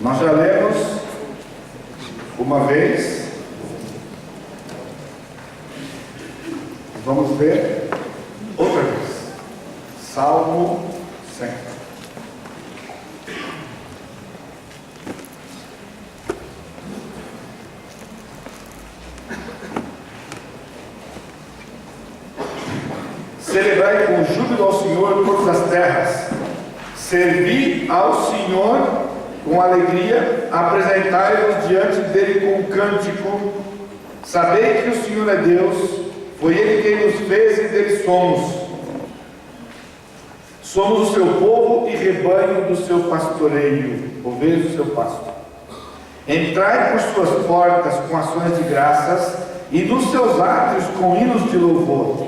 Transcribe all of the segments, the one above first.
Nós já lemos uma vez. Vamos ler outra vez. Salmo 100. Celebrai com júbilo ao Senhor todas as terras. Servi ao Senhor com alegria, apresentai-vos diante dele com um cântico. Sabei que o Senhor é Deus, foi Ele quem nos fez e dele somos. Somos o seu povo e rebanho do seu pastoreio, ovelhas do seu pasto. Entrai por suas portas com ações de graças e nos seus átrios com hinos de louvor.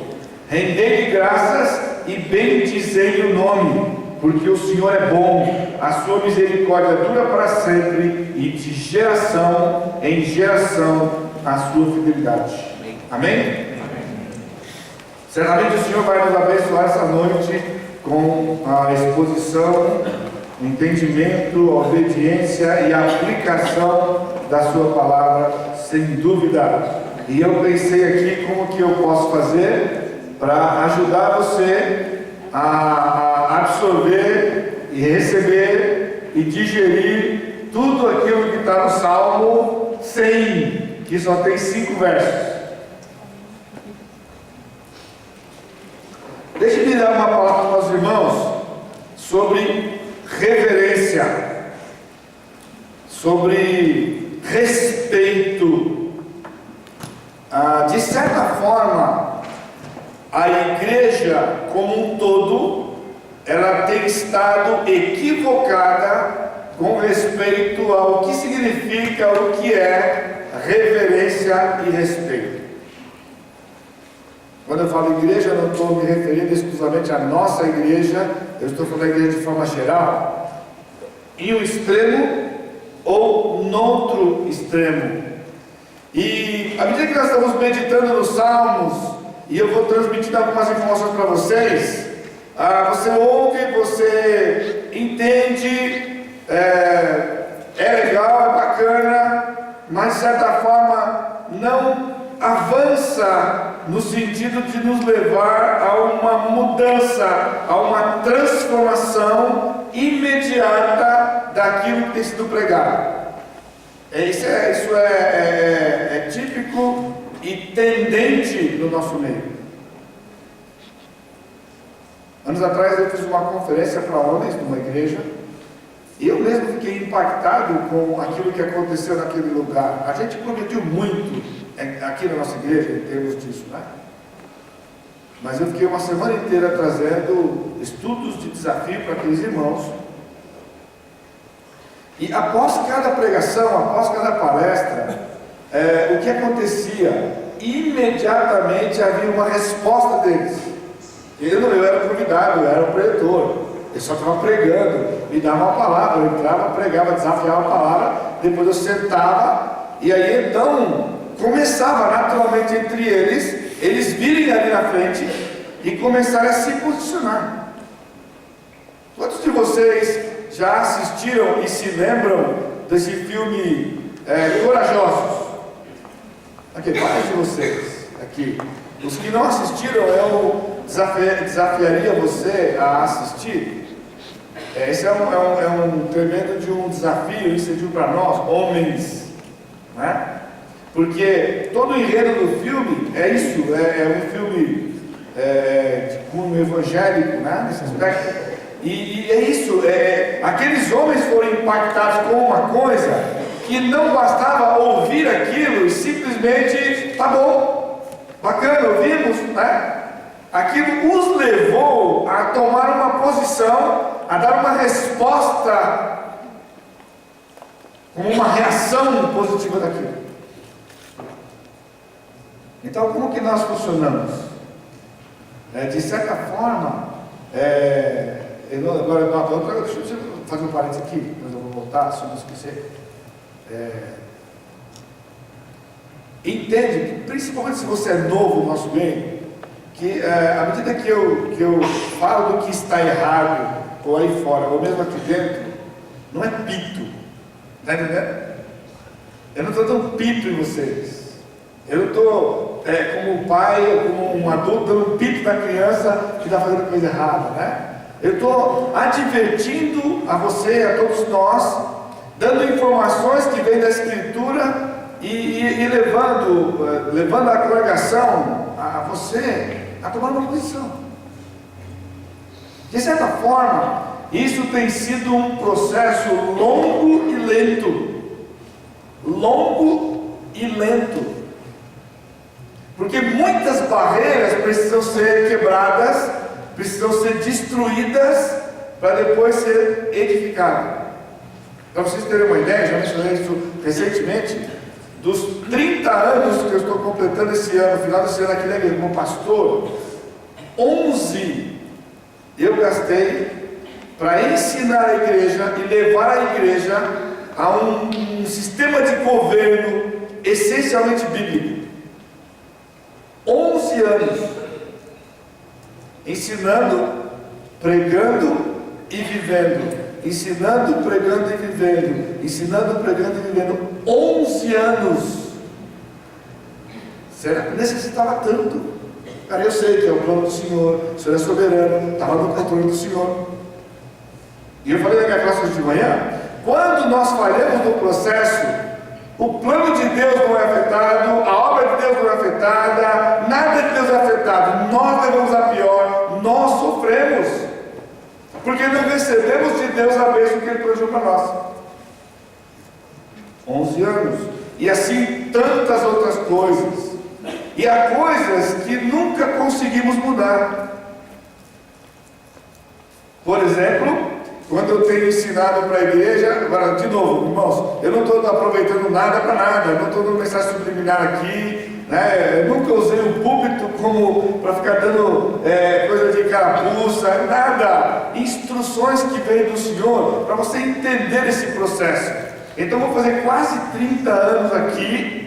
Rendei-lhe graças e bendizei o nome, porque o Senhor é bom, a sua misericórdia dura para sempre, e de geração em geração a sua fidelidade. Amém? Amém? Certamente o Senhor vai nos abençoar essa noite com a exposição, o entendimento, a obediência e a aplicação da sua palavra, sem dúvida. E eu pensei aqui como que eu posso fazer para ajudar você a absorver e receber e digerir tudo aquilo que está no Salmo 100, que só tem 5 versos. Deixe-me dar uma palavra para os irmãos sobre reverência, sobre respeito. De certa forma, a igreja como um todo, ela tem estado equivocada com respeito ao que significa, o que é reverência e respeito. Quando eu falo igreja, eu não estou me referindo exclusivamente à nossa igreja, eu estou falando da igreja de forma geral, em um extremo ou noutro extremo. E à medida que nós estamos meditando nos Salmos, e eu vou transmitindo algumas informações para vocês, você ouve, você entende, é legal, é bacana, mas de certa forma não avança no sentido de nos levar a uma mudança, a uma transformação imediata daquilo que tem sido pregado. Isso é típico e tendente no nosso meio. Anos atrás eu fiz uma conferência para homens numa igreja, e eu mesmo fiquei impactado com aquilo que aconteceu naquele lugar. A gente progrediu muito aqui na nossa igreja em termos disso, né? Mas eu fiquei uma semana inteira trazendo estudos de desafio para aqueles irmãos. E após cada pregação, após cada palestra, o que acontecia? Imediatamente havia uma resposta deles. Eu era convidado, eu era o pregador, eu só estava pregando, me dava uma palavra, eu entrava, pregava, desafiava a palavra, depois eu sentava, e aí então começava naturalmente entre eles virem ali na frente e começarem a se posicionar. Quantos de vocês já assistiram e se lembram desse filme Corajosos? Aqui, vários de vocês aqui. Os que não assistiram, eu desafiaria você a assistir. Esse é um tremendo de um desafio, isso serviu para nós, homens, né? Porque todo o enredo do filme é isso, é um filme de cunho evangélico, né? Nesse aspecto. E é isso, aqueles homens foram impactados com uma coisa que não bastava ouvir aquilo e simplesmente, tá bom, bacana, ouvimos, né? Aquilo os levou a tomar uma posição, a dar uma resposta, como uma reação positiva daquilo. Então, como que nós funcionamos? De certa forma, deixa eu fazer um parênteses aqui, depois eu vou voltar, se eu não esquecer. Entende que, principalmente se você é novo no nosso meio, que à medida que eu falo do que está errado, ou aí fora, ou mesmo aqui dentro, não é pito, Está entendendo? Eu não estou dando pito em vocês. Eu não estou, como pai, como um adulto, dando pito na criança que está fazendo coisa errada, né? Eu estou advertindo a você, a todos nós, dando informações que vêm da Escritura e levando a congregação, a você, a tomar uma posição. De certa forma, isso tem sido um processo longo e lento. Longo e lento. Porque muitas barreiras precisam ser quebradas, precisam ser destruídas para depois ser edificadas. Para vocês terem uma ideia, já mencionei isso recentemente, dos 30 anos que eu estou completando esse ano, final desse ano aqui na igreja, como pastor, 11 eu gastei para ensinar a igreja e levar a igreja a um sistema de governo essencialmente bíblico. 11 anos ensinando, pregando e vivendo, ensinando, pregando e vivendo, ensinando, pregando e vivendo. 11 anos. Será que necessitava tanto? Cara, eu sei que é o plano do Senhor, o Senhor é soberano, estava no controle do Senhor. E eu falei na minha classe hoje de manhã, quando nós falhamos no processo, o plano de Deus não é afetado, a obra de Deus não é afetada, nada de Deus é afetado, nós levamos a pior, nós sofremos, porque não recebemos de Deus a bênção que Ele planejou para nós. 11 anos, e assim tantas outras coisas, e há coisas que nunca conseguimos mudar. Por exemplo, quando eu tenho ensinado para a igreja, agora de novo, irmãos, eu não estou aproveitando nada para nada, eu não estou dando mensagem subliminar aqui, né? Eu nunca usei o púlpito como para ficar dando coisa de carapuça, nada, instruções que vêm do Senhor, para você entender esse processo. Então vou fazer quase 30 anos aqui,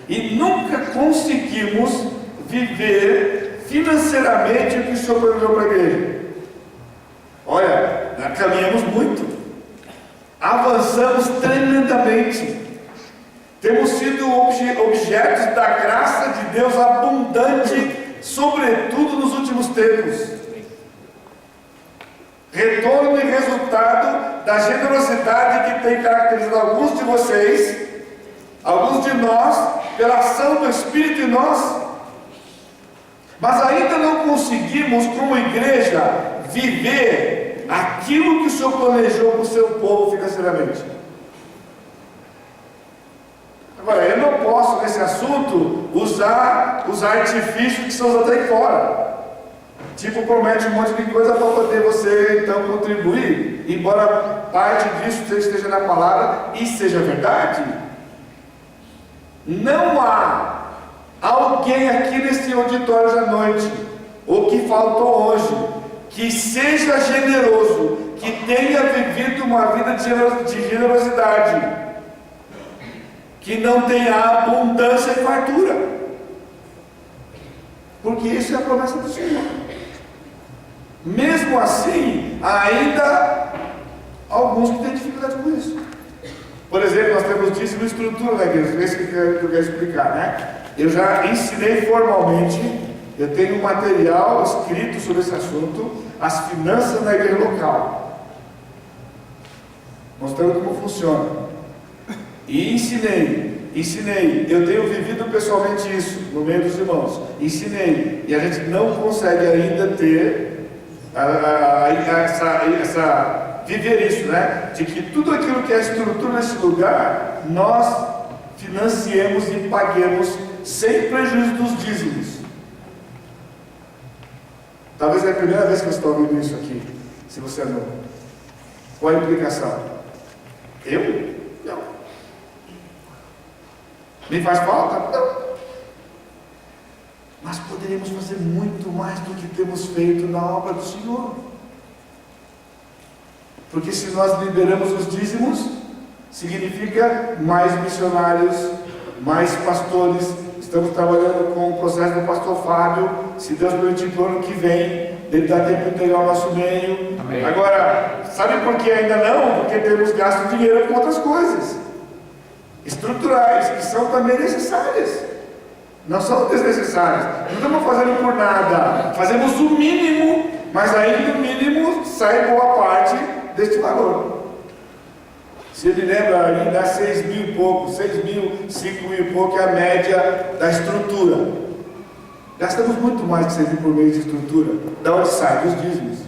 e nunca conseguimos viver financeiramente o que o Senhor planejou para a igreja. Olha, caminhamos muito, avançamos tremendamente, temos sido objetos da graça de Deus abundante, sobretudo nos últimos tempos. Retorno e resultado da generosidade que tem caracterizado alguns de vocês, alguns de nós, pela ação do Espírito em nós. Mas ainda não conseguimos, como igreja, viver aquilo que o Senhor planejou para o seu povo financeiramente. Agora, eu não posso, nesse assunto, usar os artifícios que são usados aí fora. Tipo, promete um monte de coisa para poder você, então, contribuir. Embora parte disso esteja na palavra e seja verdade, não há alguém aqui nesse auditório hoje à noite, ou que faltou hoje, que seja generoso, que tenha vivido uma vida de generosidade, que não tenha abundância e fartura, porque isso é a promessa do Senhor. Mesmo assim, ainda alguns que têm dificuldade com isso. Por exemplo, nós temos dízimo e estrutura na igreja, esse que eu quero explicar, né? Eu já ensinei formalmente, eu tenho um material escrito sobre esse assunto, as finanças na igreja local, mostrando como funciona. E ensinei, eu tenho vivido pessoalmente isso no meio dos irmãos, ensinei, e a gente não consegue ainda ter viver isso, né? De que tudo aquilo que é estrutura nesse lugar, nós financiemos e paguemos sem prejuízo dos dízimos. Talvez é a primeira vez que você está ouvindo isso aqui, se você é novo. Qual a implicação? Eu? Não. Me faz falta? Não. Mas poderíamos fazer muito mais do que temos feito na obra do Senhor. Porque se nós liberamos os dízimos, significa mais missionários, mais pastores. Estamos trabalhando com o processo do pastor Fábio. Se Deus permitir, para o ano que vem, Ele dá tempo de pegar o nosso meio. Amém. Agora, sabe por que ainda não? Porque temos gasto dinheiro com outras coisas estruturais, que são também necessárias. Não são desnecessárias. Não estamos fazendo por nada. Fazemos o mínimo, mas aí no mínimo sai boa parte deste valor. Se ele lembra, ali dá 6 mil e pouco, 6 mil, 5 mil e pouco é a média da estrutura. Gastamos muito mais de 6 mil por mês de estrutura. Da onde sai? Dos dízimos.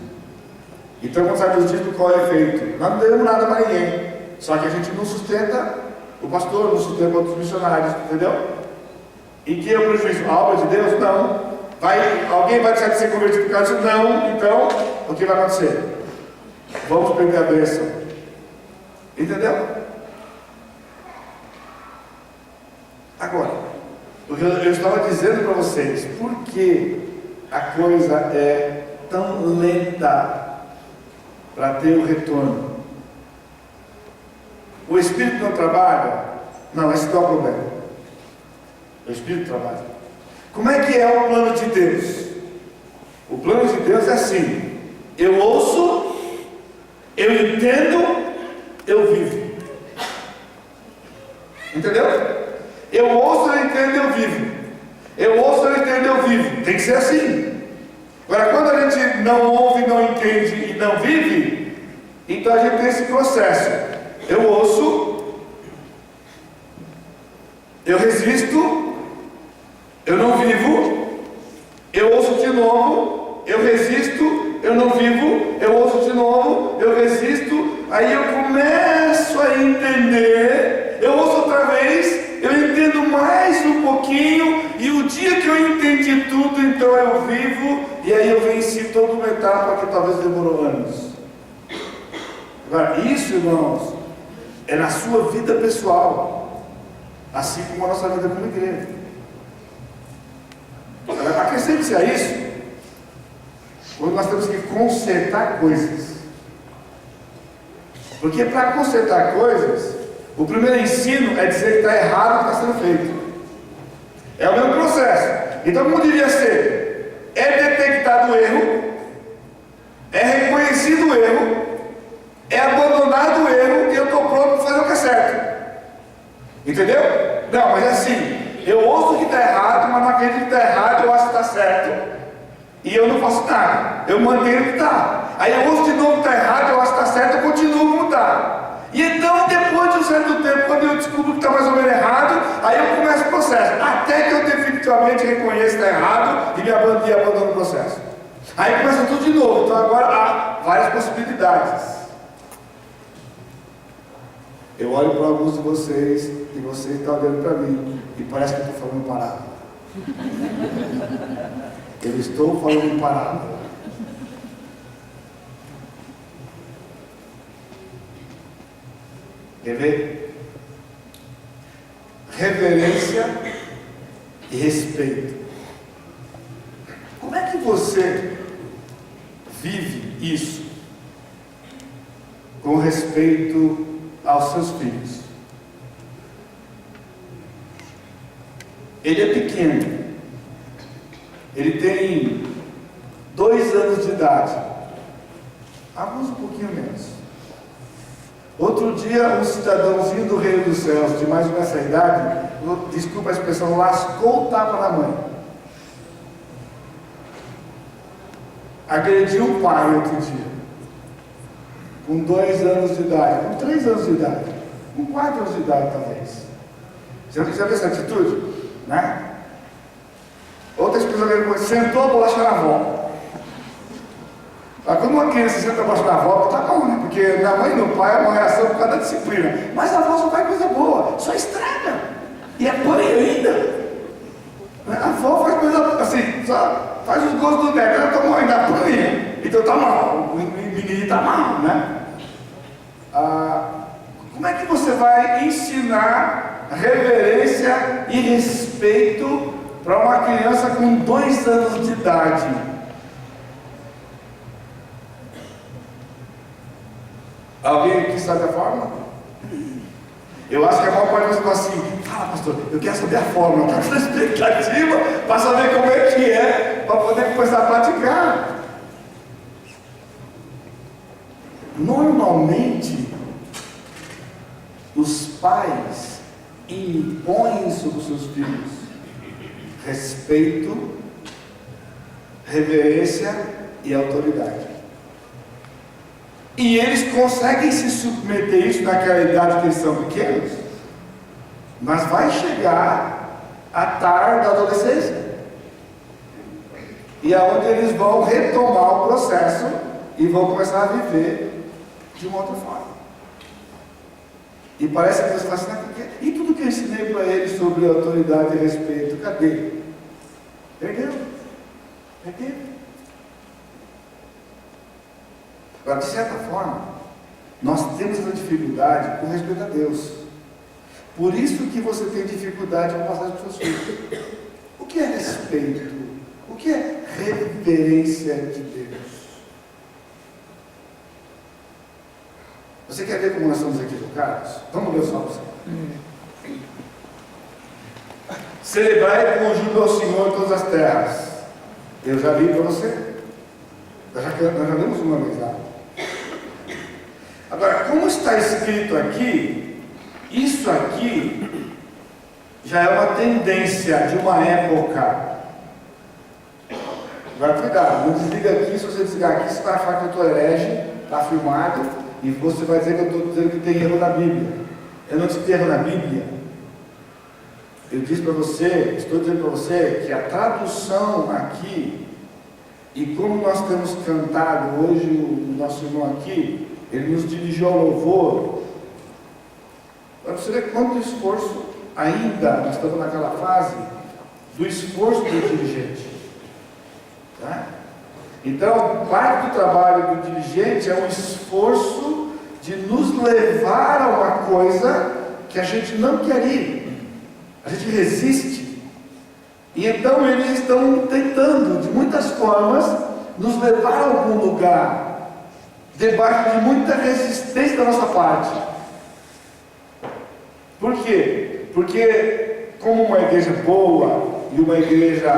Então, quando sai dos dízimos, qual é o efeito? Nós não demos nada para ninguém. Só que a gente não sustenta o pastor, não sustenta outros missionários, entendeu? E que é o prejuízo? A obra de Deus? Não. Alguém vai deixar de ser convertido por causa disso? Não. Então, o que vai acontecer? Vamos perder a bênção. Entendeu? Agora, eu estava dizendo para vocês, por que a coisa é tão lenta para ter o retorno? O Espírito não trabalha? Não, esse não é o problema. O Espírito trabalha. Como é que é o plano de Deus? O plano de Deus é assim: eu ouço, eu entendo, eu vivo. Entendeu? Eu ouço, eu entendo, eu vivo. Eu ouço, eu entendo, eu vivo. Tem que ser assim. Agora, quando a gente não ouve, não entende e não vive, então a gente tem esse processo. Eu ouço, eu resisto, eu não vivo, eu ouço de novo, eu resisto, eu não vivo, eu ouço de novo, eu resisto, aí eu começo a entender, eu ouço outra vez, eu entendo mais um pouquinho, e o dia que eu entendi tudo, então eu vivo, e aí eu venci toda uma etapa que talvez demorou anos. Agora, isso, irmãos, é na sua vida pessoal, assim como a nossa vida como igreja. Acrescente-se a isso, quando nós temos que consertar coisas. Porque para consertar coisas, o primeiro ensino é dizer que está errado o que está sendo feito. É o mesmo processo. Então, como devia ser? É detectado o erro, é reconhecido o erro, é abandonado o erro, e eu estou pronto para fazer o que é certo. Entendeu? Não, mas é assim, eu ouço que está errado, mas não acredito que está errado, eu acho que está certo, e eu não faço nada, eu mantenho o que está. Aí eu ouço de novo que está errado, eu acho que está certo, eu continuo como está. E então, depois de um certo tempo, quando eu descubro que está mais ou menos errado, aí eu começo o processo, até que eu definitivamente reconheço que está errado e me abandono o processo. Aí começa tudo de novo. Então agora há várias possibilidades. Eu olho para alguns de vocês e vocês estão olhando para mim e parece que eu estou falando parábola. Eu estou falando parábola. Quer ver? Reverência e respeito. Como é que você vive isso com respeito aos seus filhos? Ele é pequeno, ele tem 2 anos de idade, alguns um pouquinho menos. Outro dia, um cidadãozinho do reino dos céus, de mais ou menos essa idade, desculpa a expressão, lascou o tapa na mãe. Agrediu o pai outro dia, com 2 anos de idade, com 3 anos de idade, com 4 anos de idade talvez. Já viu essa atitude? Né? Outra expressão, sentou a bolacha na avó. Quando uma criança senta abaixo da avó, tá bom, né? Porque na mãe e no pai é uma reação por causa da disciplina. Mas a avó só faz coisa boa, só estraga. E é mãe ainda. A avó faz coisa assim, só faz os gostos do neto. Ela tomou ainda a paninha. Então tá mal, o menino tá mal, né? Como é que você vai ensinar reverência e respeito para uma criança com 2 anos de idade? Alguém aqui sabe a fórmula? Eu acho que a maior parte das pessoas fala assim: fala, pastor, eu quero saber a fórmula, está na expectativa para saber como é que é, para poder começar a praticar. Normalmente, os pais impõem sobre os seus filhos respeito, reverência e autoridade. E eles conseguem se submeter a isso naquela idade que eles são pequenos, mas vai chegar a tarde da adolescência, e é onde eles vão retomar o processo e vão começar a viver de uma outra forma. E parece que Deus fala assim, e tudo que eu ensinei para eles sobre autoridade e respeito, cadê? Perdeu. Agora, de certa forma, nós temos essa dificuldade com respeito a Deus. Por isso que você tem dificuldade com passar dos seus filhos. O que é respeito? O que é reverência de Deus? Você quer ver como nós somos equivocados? Vamos ver só para você. Celebrai com júbilo ao Senhor todas as terras. Eu já li para você. Nós já lemos uma vez lá. Agora, como está escrito aqui, isso aqui já é uma tendência de uma época. Agora, cuidado, não desliga aqui. Se você desligar aqui, você vai achar que eu estou herege, está filmado, e você vai dizer que eu estou dizendo que tem erro na Bíblia. Eu não disse que tem erro na Bíblia. Eu disse para você, estou dizendo para você que a tradução aqui, e como nós temos cantado hoje, o nosso irmão aqui, ele nos dirigiu ao louvor, para você ver quanto esforço ainda, nós estamos naquela fase do esforço do dirigente. Tá? Então, parte do trabalho do dirigente é um esforço de nos levar a uma coisa que a gente não quer ir. A gente resiste. E então eles estão tentando, de muitas formas, nos levar a algum lugar, debaixo de muita resistência da nossa parte. Por quê? Porque, como uma igreja boa e uma igreja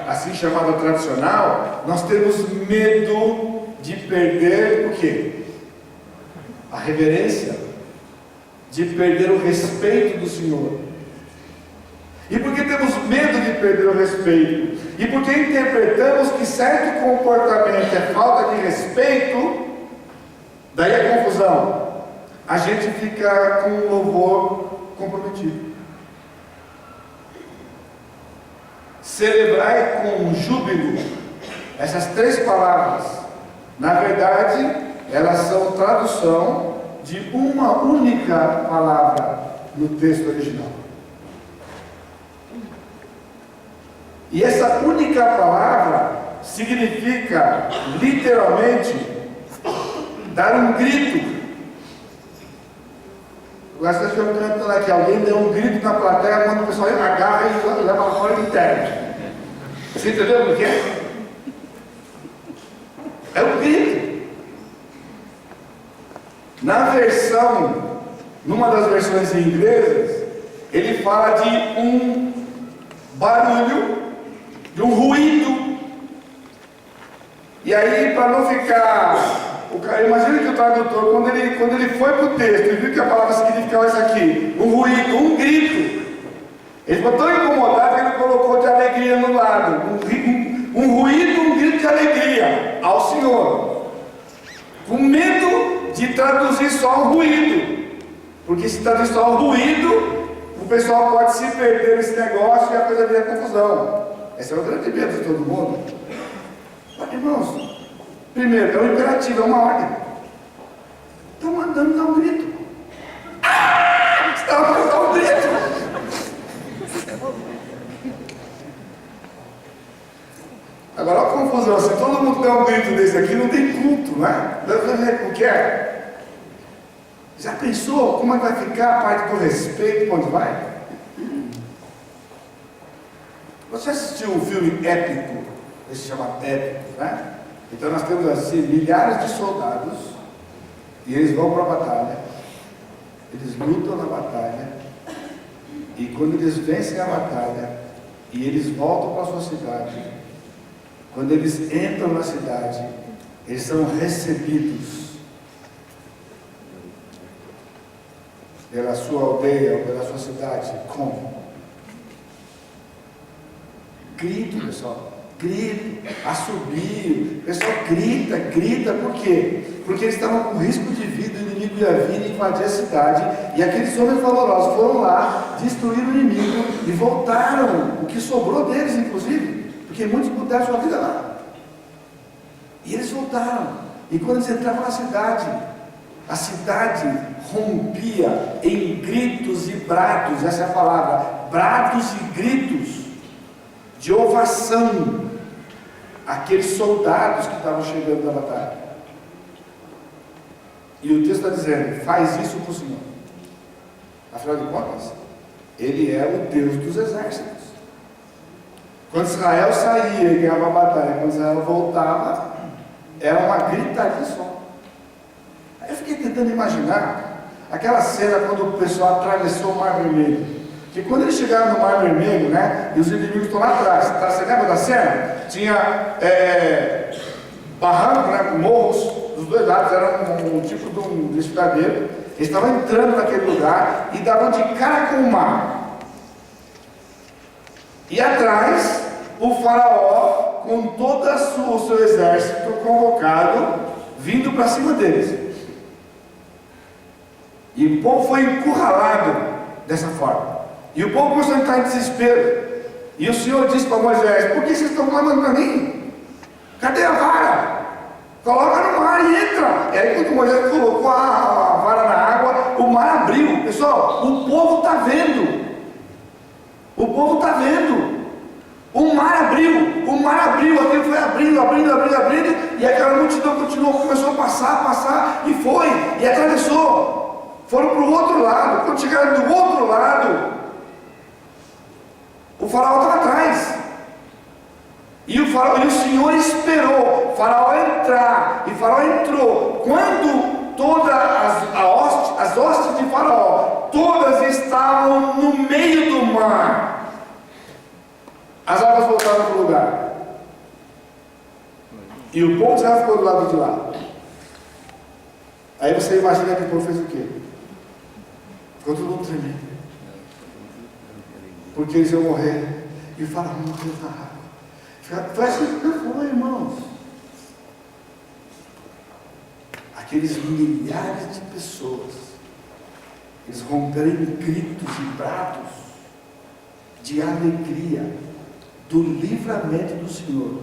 assim chamada tradicional, nós temos medo de perder o quê? A reverência, de perder o respeito do Senhor. E porque temos medo de perder o respeito, e porque interpretamos que certo comportamento é falta de respeito, daí a confusão. A gente fica com o louvor comprometido. Celebrai com júbilo. Essas três palavras, na verdade, elas são tradução de uma única palavra no texto original. E essa única palavra significa, literalmente, dar um grito. Agora vocês estão cantando aqui, alguém deu um grito na plateia, quando o pessoal agarra e leva para fora inteiro. Você entendeu o que é? É um grito. Na versão, numa das versões inglesas, ele fala de um barulho, de um ruído. E aí, para não ficar... Imagina que o tradutor, quando ele foi para o texto e viu que a palavra significava isso aqui, um ruído, um grito, ele ficou tão incomodado que ele colocou de alegria no lado, um ruído, um grito de alegria ao Senhor, com medo de traduzir só o ruído, porque se traduzir só o ruído, o pessoal pode se perder nesse negócio e a coisa vira confusão. Esse é o grande medo de todo mundo. Mas, irmãos, primeiro, é um imperativo, é uma ordem. Estão mandando dar um grito. Você estava mandando dar um grito. Agora, olha a confusão. Se todo mundo der um grito desse aqui, não tem culto, né? O que é? Já pensou como é que vai ficar a parte do respeito quando vai? Você assistiu um filme épico? Esse se chama Épico, né? Então nós temos assim milhares de soldados e eles vão para a batalha, eles lutam na batalha, e quando eles vencem a batalha e eles voltam para a sua cidade, quando eles entram na cidade, eles são recebidos pela sua aldeia ou pela sua cidade. Como? Grito, pessoal. Grito, assobio. O pessoal grita. Por quê? Porque eles estavam com risco de vida, o inimigo ia vir e invadir a cidade. E aqueles homens valorosos foram lá, destruíram o inimigo e voltaram. O que sobrou deles, inclusive. Porque muitos mudaram sua vida lá. E eles voltaram. E quando eles entravam na cidade, a cidade rompia em gritos e brados. Essa é a palavra. Brados e gritos de ovação aqueles soldados que estavam chegando na batalha. E o texto está dizendo: faz isso para o Senhor. Afinal de contas, Ele é o Deus dos exércitos. Quando Israel saía e ganhava a batalha, quando Israel voltava, era uma gritaria só. Aí eu fiquei tentando imaginar aquela cena quando o pessoal atravessou o Mar Vermelho. Que quando eles chegaram no Mar Vermelho, né, e os inimigos estão lá atrás, tá? Você lembra da cena? Tinha barranco, né, morros dos dois lados, era um tipo de um desfiladeiro. Eles estavam entrando naquele lugar e davam de cara com o mar. E atrás, o faraó, com todo o seu exército convocado, vindo para cima deles. E o povo foi encurralado dessa forma. E o povo começou a entrar em desespero. E o Senhor disse para Moisés: por que vocês estão clamando para mim? Cadê a vara? Coloca no mar e entra. E aí quando Moisés colocou a vara na água, o mar abriu. Pessoal, o povo está vendo. O povo está vendo. O mar abriu, aquilo foi abrindo, e aquela multidão continuou, começou a passar, e foi, e atravessou. Foram para o outro lado. Quando chegaram do outro lado, o faraó estava atrás. E o Senhor esperou o faraó entrar. E o faraó entrou. Quando todas as hostes de faraó, todas estavam no meio do mar, as águas voltaram para o lugar. E o povo já ficou do lado de lá. Aí você imagina que o povo fez o quê? Ficou todo mundo tremendo. Porque eles iam morrer. E o faraó morreu na água. Foi assim que foi, irmãos. Aqueles milhares de pessoas, eles romperam em gritos e brados de alegria do livramento do Senhor.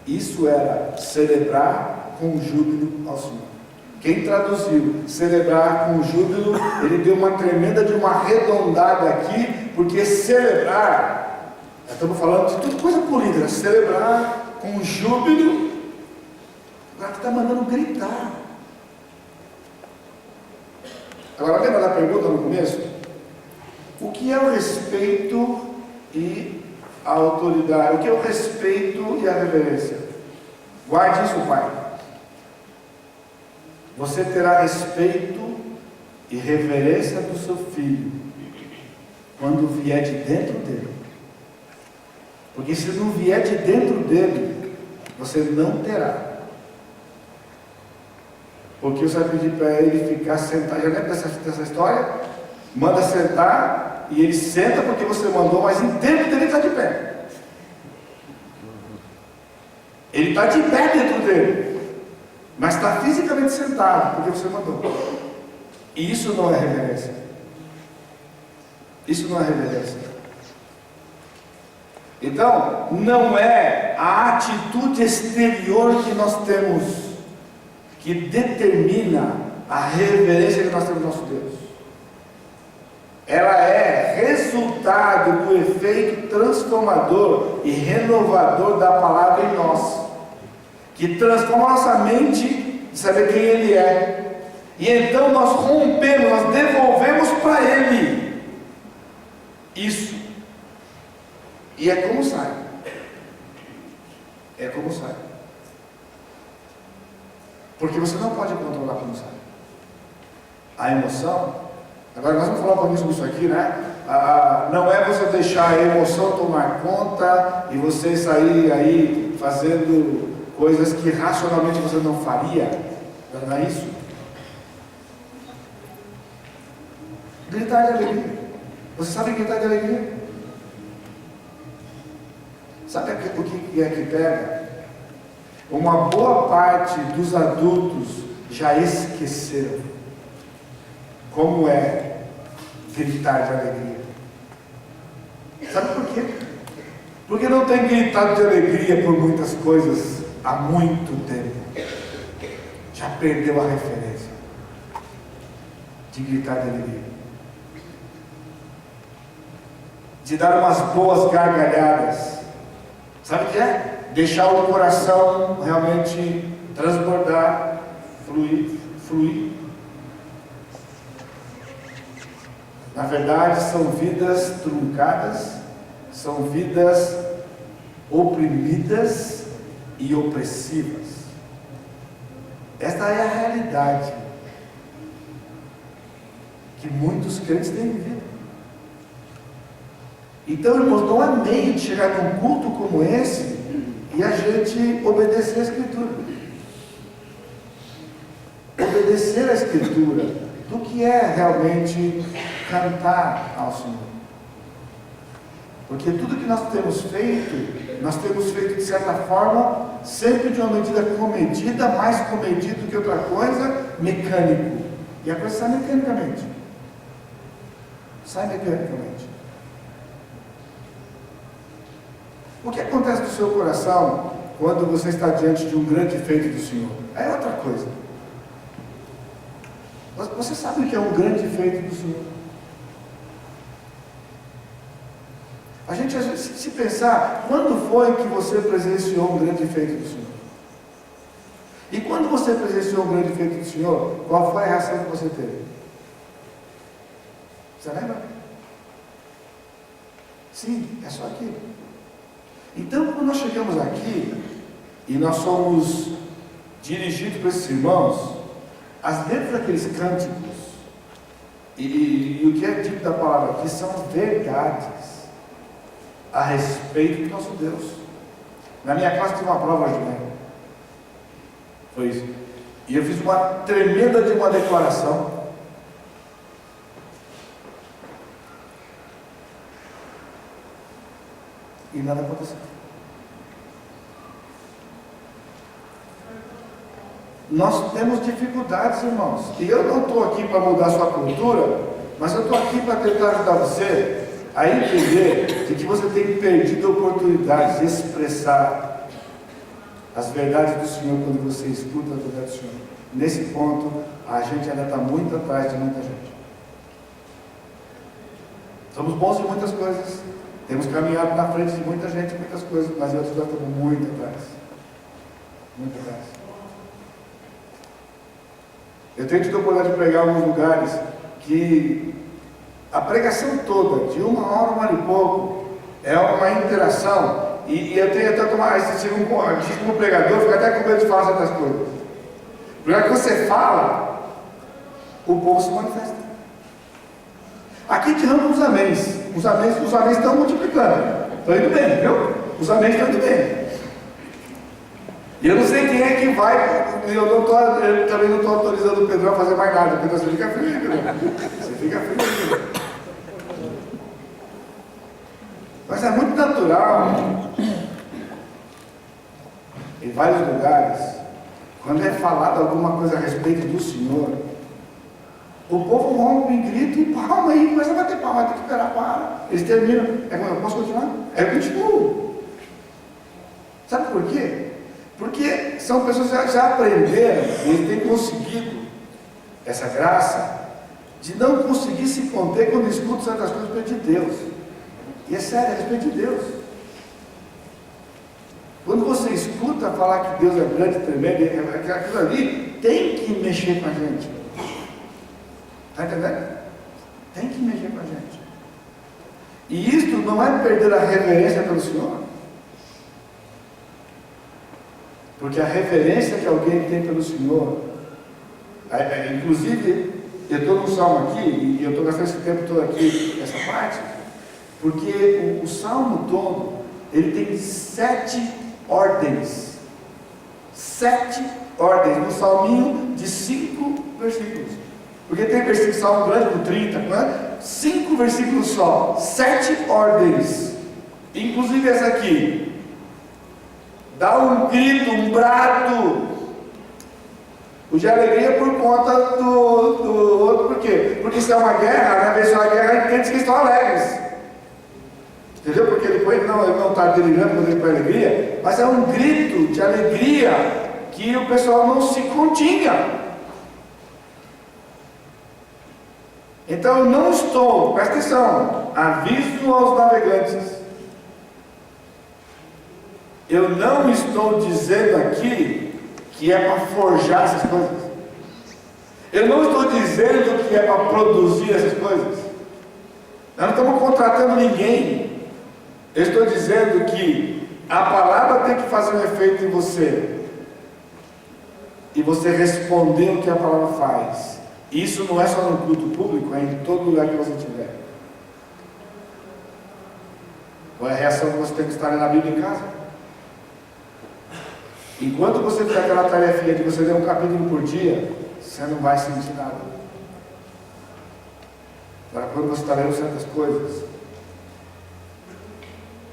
Isso era celebrar com júbilo ao Senhor. Quem traduziu celebrar com júbilo, ele deu uma tremenda de uma arredondada aqui, porque celebrar, nós estamos falando de tudo coisa política, celebrar com júbilo, agora está mandando gritar. Agora lembra da pergunta no começo? O que é o respeito e a autoridade? O que é o respeito e a reverência? Guarde isso, pai. Você terá respeito e reverência do seu filho quando vier de dentro dele. Porque se não vier de dentro dele, você não terá. Porque você vai pedir para ele ficar sentado. Já lembra dessa história? Manda sentar e ele senta porque você mandou, mas em dentro dele está de pé. Ele está de pé dentro dele, mas está fisicamente sentado porque você mandou. E isso não é reverência. Isso não é reverência. Então, não é a atitude exterior que nós temos que determina a reverência que nós temos ao nosso Deus. Ela é resultado do efeito transformador e renovador da palavra em nós, que transforma a nossa mente de saber quem Ele é. E então nós rompemos, nós devolvemos para Ele isso. E é como sai. É como sai. Porque você não pode controlar como sai. A emoção, agora nós vamos falar um pouquinho sobre isso aqui, né? Não é você deixar a emoção tomar conta e você sair aí fazendo coisas que racionalmente você não faria. Não é isso? Gritar de alegria. Você sabe gritar de alegria? Sabe o que é que pega? Uma boa parte dos adultos já esqueceram como é gritar de alegria. Sabe por quê? Porque não tem gritado de alegria por muitas coisas há muito tempo. Já perdeu a referência de gritar de alegria, de dar umas boas gargalhadas. Sabe o que é? Deixar o coração realmente transbordar, fluir. Na verdade, são vidas truncadas, são vidas oprimidas e opressivas. Esta é a realidade que muitos crentes têm vivido. Então, irmãos, não há meio de chegar num culto como esse e a gente obedecer a Escritura. Obedecer a Escritura do que é realmente cantar ao Senhor. Porque tudo que nós temos feito de certa forma, sempre de uma medida comedida, mais comedido do que outra coisa, mecânico. E a coisa sai mecanicamente. Sai mecanicamente. O que acontece no seu coração quando você está diante de um grande feito do Senhor? É outra coisa. Você sabe o que é um grande feito do Senhor? A gente, às vezes, se pensar, quando foi que você presenciou um grande feito do Senhor? E quando você presenciou um grande feito do Senhor, qual foi a reação que você teve? Você lembra? Sim, é só aqui. Então, quando nós chegamos aqui e nós somos dirigidos por esses irmãos, as letras daqueles cânticos e o que é dito da palavra aqui são verdades a respeito do nosso Deus. Na minha classe tinha uma prova hoje de manhã. Foi isso. E eu fiz uma tremenda de uma declaração. E nada aconteceu. Nós temos dificuldades, irmãos. E eu não estou aqui para mudar a sua cultura, mas eu estou aqui para tentar ajudar você a entender de que você tem perdido a oportunidade de expressar as verdades do Senhor quando você escuta as verdades do Senhor. Nesse ponto, a gente ainda está muito atrás de muita gente. Somos bons em muitas coisas, temos caminhado na frente de muita gente, muitas coisas, mas em outros nós estamos muito atrás. Muito atrás. Eu tenho tido a oportunidade de pregar em alguns lugares que a pregação toda, de 1 hora, 1 hora e pouco, é uma interação, e eu tenho até tomar, como pregador, eu fico até com medo de falar certas coisas. Porque quando você fala, o povo se manifesta. Aqui tiramos os améns. Os améns estão multiplicando. Estão indo bem, viu? Os améns estão indo bem. E eu não sei quem é que vai, eu também não estou autorizando o Pedro a fazer mais nada, porque você fica frio, Pedro. Você fica frio. Mas é muito natural, em vários lugares, quando é falado alguma coisa a respeito do Senhor, o povo rompe em grito e palma aí, começa a bater palma, tem que esperar para. Eles terminam. Eu posso continuar? Eu continuo. Sabe por quê? Porque são pessoas que já aprenderam, eles têm conseguido essa graça de não conseguir se conter quando escutam certas coisas a respeito de Deus. E é sério, a respeito de Deus. Quando você escuta falar que Deus é grande, tremendo, aquilo ali tem que mexer com a gente. Está entendendo? Tem que mexer com a gente. E isto não é perder a reverência pelo Senhor. Porque a reverência que alguém tem pelo Senhor, inclusive, eu estou num salmo aqui, e eu estou gastando esse tempo todo aqui, essa parte, porque o salmo todo, ele tem 7 ordens. 7 ordens, no salminho de 5 versículos. Porque tem versículo salmo grande com 30, né? 5 versículos só, 7 ordens, inclusive essa aqui. Dá um grito, um brado, o de alegria por conta do outro, por quê? Porque se é uma guerra, na vez de uma guerra, eles que estão alegres. Entendeu? Porque depois ele não está delirando quando ele põe alegria, mas é um grito de alegria que o pessoal não se continha. Então eu não estou, presta atenção, aviso aos navegantes. Eu não estou dizendo aqui que é para forjar essas coisas. Eu não estou dizendo que é para produzir essas coisas. Nós não estamos contratando ninguém. Eu estou dizendo que a palavra tem que fazer um efeito em você. E você responder o que a palavra faz. Isso não é só no culto público, é em todo lugar que você estiver. Qual é a reação que você tem que estar na Bíblia em casa? Enquanto você fizer aquela tarefinha de você ler um capítulo por dia, você não vai sentir nada. Agora, quando você está lendo certas coisas,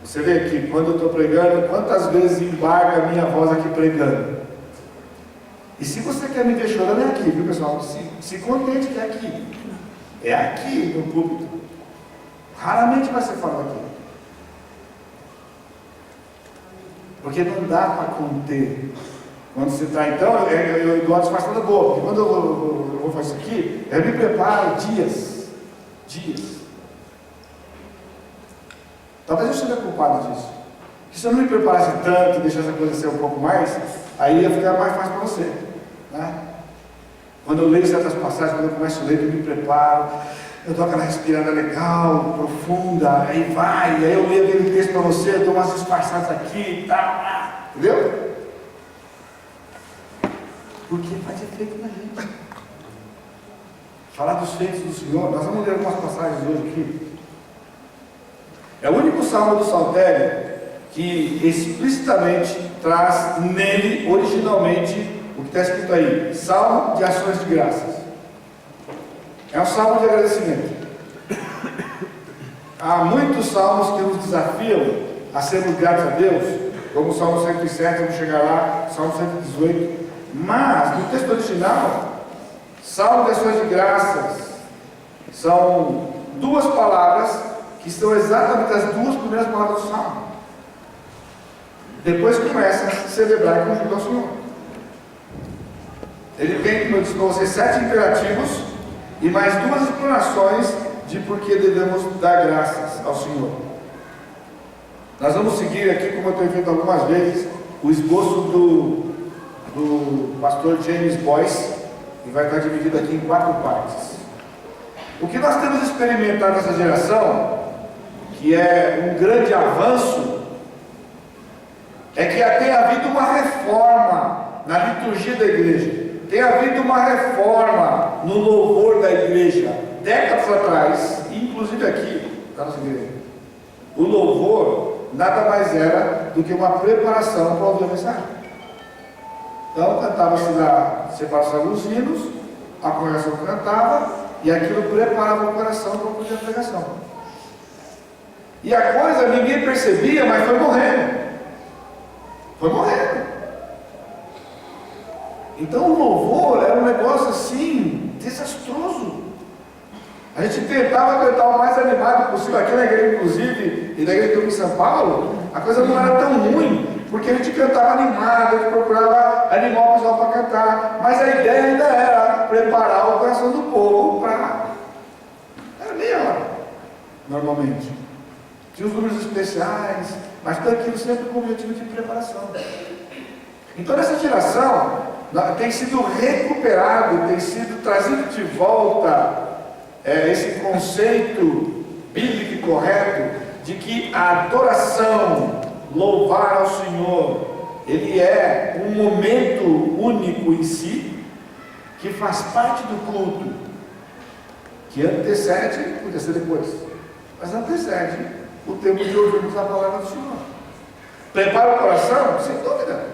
você vê aqui, quando eu estou pregando, quantas vezes embarga a minha voz aqui pregando. E se você quer me ver chorando, é aqui, viu pessoal? Se contente que é aqui. É aqui no púlpito. Raramente vai ser fora daqui. Porque não dá para conter. Quando você está, então, eu dou uma disfarçada boa, porque quando eu vou fazer isso aqui, eu me preparo dias. Talvez eu seja culpado disso. Porque se eu não me preparasse tanto, deixasse a coisa ser um pouco mais, aí ia ficar mais fácil para você. Né? Quando eu leio certas passagens, quando eu começo a ler, eu me preparo, eu dou aquela respirada legal, profunda, aí eu leio aquele texto para você, eu dou umas disfarçadas aqui e tal, entendeu? Porque faz efeito na gente. Falar dos feitos do Senhor, nós vamos ler algumas passagens hoje aqui. É o único salmo do Saltério que explicitamente traz nele, originalmente, o que está escrito aí, Salmo de Ações de Graças. É um salmo de agradecimento. Há muitos salmos que nos desafiam a sermos gratos a Deus, como o Salmo 107, vamos chegar lá, Salmo 118. Mas, no texto original, Salmo de Ações de Graças são 2 palavras que são exatamente as 2 primeiras palavras do Salmo. Depois começa a celebrar e conjugar o Senhor. Ele tem, como eu disse para vocês, 7 imperativos e mais 2 explanações de por que devemos dar graças ao Senhor. Nós vamos seguir aqui, como eu tenho feito algumas vezes, o esboço do pastor James Boyce, que vai estar dividido aqui em 4 partes. O que nós temos experimentado nessa geração, que é um grande avanço, é que tem havido uma reforma na liturgia da igreja. Tem havido uma reforma no louvor da igreja. Décadas atrás, inclusive aqui, na nossa igreja, o louvor nada mais era do que uma preparação para ouvir a mensagem. Então cantava-se na separação dos hinos, a congregação cantava, e aquilo preparava o coração para ouvir a pregação. E a coisa ninguém percebia, mas foi morrendo. Foi morrendo. Então o louvor era um negócio assim, desastroso. A gente tentava cantar o mais animado possível, aqui na igreja inclusive, e na igreja que eu em São Paulo, a coisa não era tão ruim, porque a gente cantava animado, a gente procurava animar o pessoal para cantar, mas a ideia ainda era preparar o coração do povo para... Era meia hora, normalmente. Tinha os números especiais, mas tudo aquilo sempre com o objetivo de preparação. Então nessa geração, tem sido recuperado, tem sido trazido de volta esse conceito bíblico e correto de que a adoração, louvar ao Senhor, ele é um momento único em si, que faz parte do culto, que antecede, podia ser depois, mas antecede o tempo de ouvirmos a palavra do Senhor. Prepara o coração? Sem dúvida.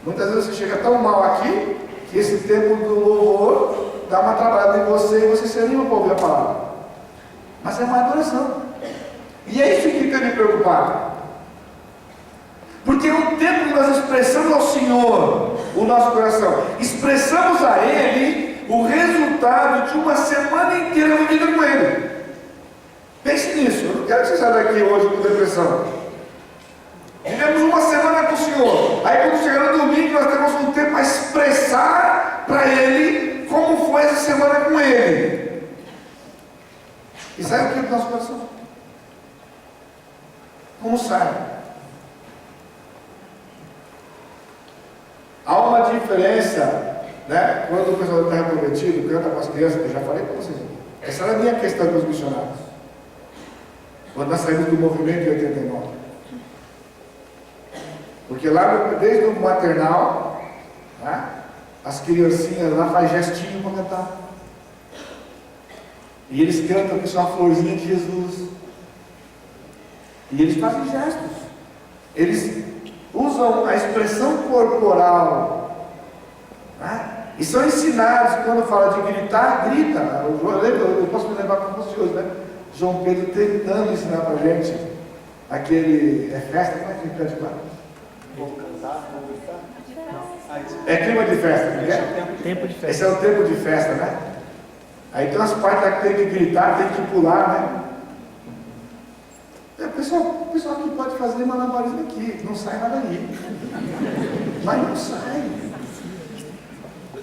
Muitas vezes você chega tão mal aqui, que esse tempo do louvor dá uma trabalhada em você e você se anima para ouvir a palavra. Mas é uma adoração. E é isso que tem me preocupado. Porque no tempo que nós expressamos ao Senhor o nosso coração, expressamos a Ele o resultado de uma semana inteira vivida com Ele. Pense nisso, eu não quero que você saia daqui hoje com depressão. Vivemos uma semana com o Senhor, aí quando chegar no domingo nós temos um tempo para expressar para Ele como foi essa semana com Ele. E sai o que do nosso coração? Como sai? Há uma diferença, né? Quando o pessoal está reprometido, canta com as crianças, eu já falei para vocês. Essa era a minha questão com os missionários. Quando nós saímos do movimento de 89. Porque lá, desde o maternal, né, as criancinhas lá fazem gestinho para cantar. E eles cantam com sua florzinha de Jesus. E eles fazem gestos. Eles usam a expressão corporal. Né? E são ensinados, quando fala de gritar, grita. Eu posso me lembrar como fosse hoje, né? João Pedro tentando ensinar para a gente aquele. É festa? Como é que ele canta lá? Vou cantar, vou gritar. É clima de festa, não é? Tempo de festa. Esse é o tempo de festa, né? Aí tem umas partes lá que tem que gritar, tem que pular, né? O pessoal aqui pode fazer malabarismo aqui, não sai nada aí. Mas não sai.